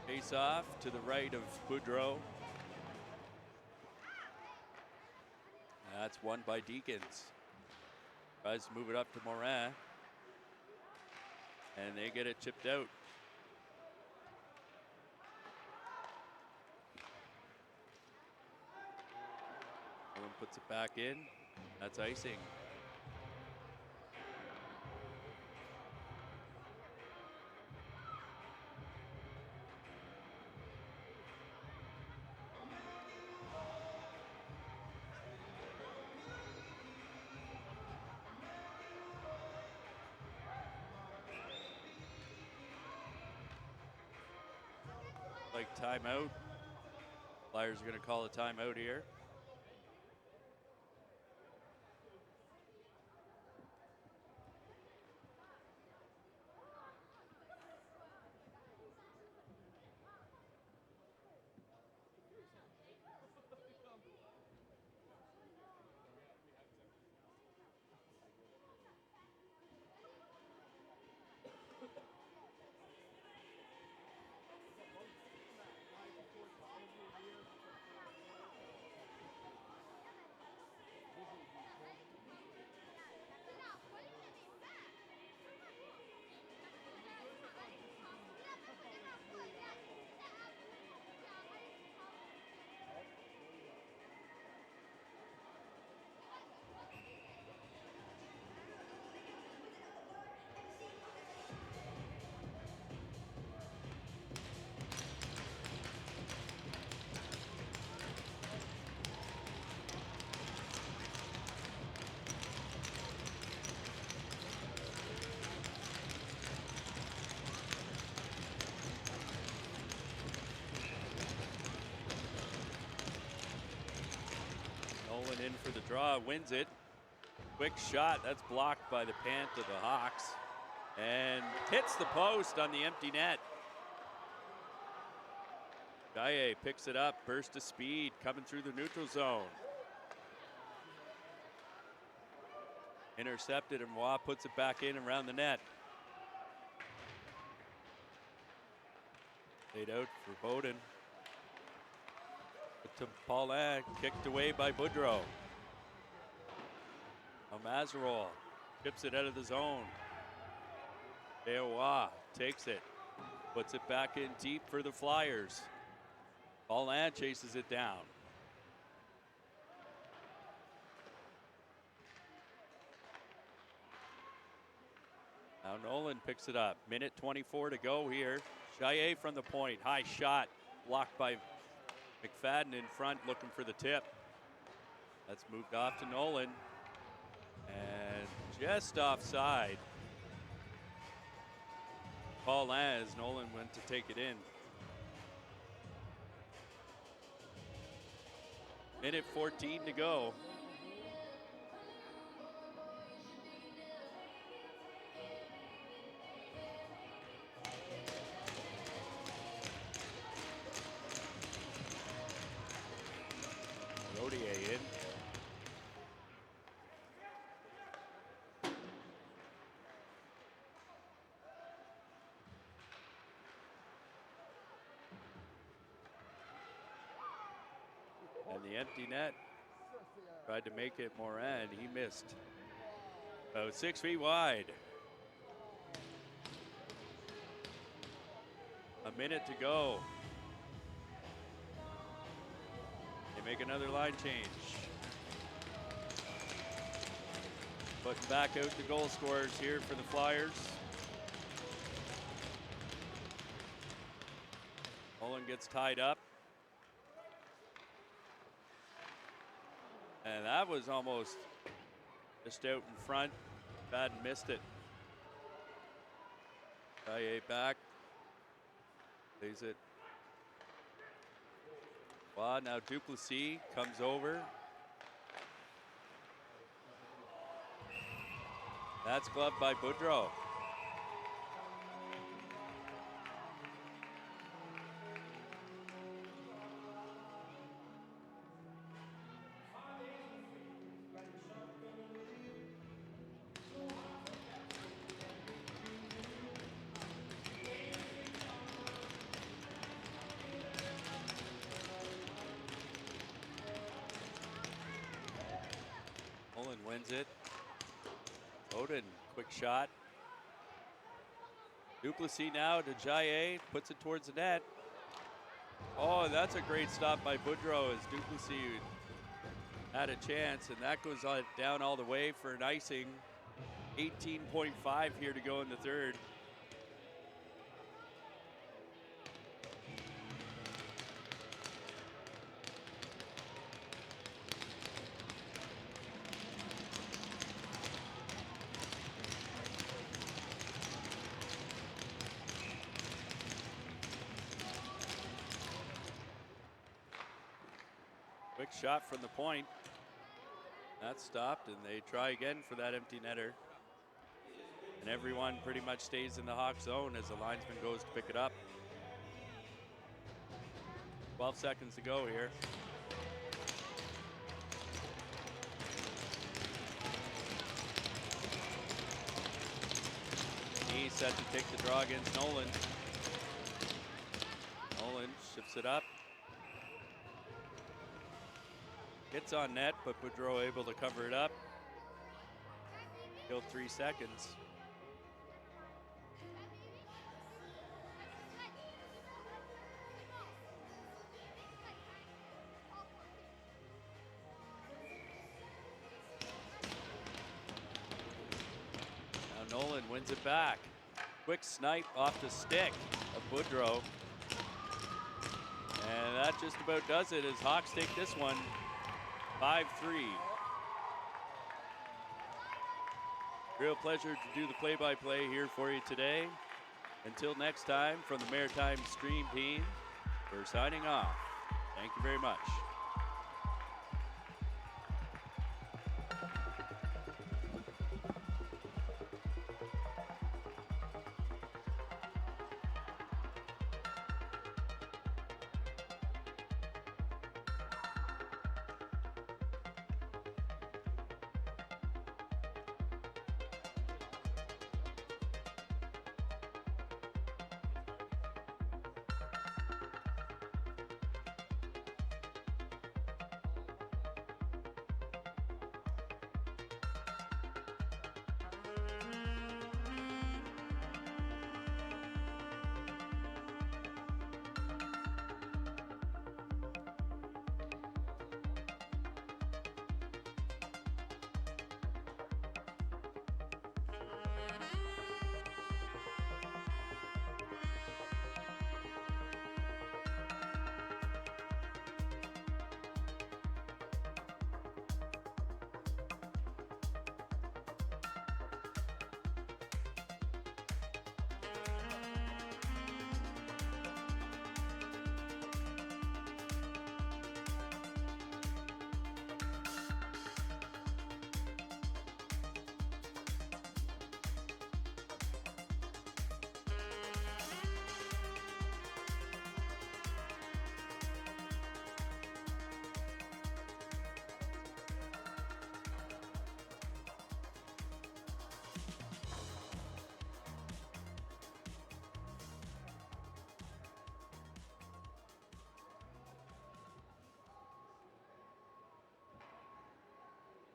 S2: Face off to the right of Boudreau. That's won by Deacons. Tries to move it up to Morin. And they get it chipped out. Nolan puts it back in. That's icing. Like timeout. Flyers are going to call a timeout here. Nolan in for the draw, wins it. Quick shot, that's blocked by the pant of the Hawks. And hits the post on the empty net. Gaye picks it up, burst of speed, coming through the neutral zone. Intercepted, and Waugh puts it back in around the net. Laid out for Bowden. To Paulin, kicked away by Boudreau. Now Mazarol chips it out of the zone. Waugh takes it, puts it back in deep for the Flyers. Paulin chases it down. Now Nolan picks it up. Minute 24 to go here. Chaillet from the point. High shot blocked by McFadden in front looking for the tip. That's moved off to Nolan. And just offside. Paulin as Nolan went to take it in. Minute 14 to go. Rodier in. And the empty net. Tried to make it Morin. He missed. About 6 feet wide. A minute to go. They make another line change. Putting back out the goal scorers here for the Flyers. Nolan gets tied up. And that was almost Just out in front. Bad missed it. IA back. Plays it. Well, now Duplessis comes over. That's gloved by Boudreau. Nolan wins it. Odin, quick shot. Duplessis now to Jaye, puts it towards the net. Oh, that's a great stop by Boudreau as Duplessis had a chance, and that goes down all the way for an icing. 18.5 here to go in the third. Quick shot from the point. That stopped, and they try again for that empty netter. And everyone pretty much stays in the Hawk zone as the linesman goes to pick it up. 12 seconds to go here. He's set to take the draw against Nolan. Nolan shifts it up. Hits on net, but Boudreau able to cover it up. Still 3 seconds. Now Nolan wins it back. Quick snipe off the stick of Boudreau. And that just about does it as Hawks take this one 5-3. Real pleasure to do the play-by-play here for you today. Until next time, from the Maritime Stream team, we're signing off. Thank you very much.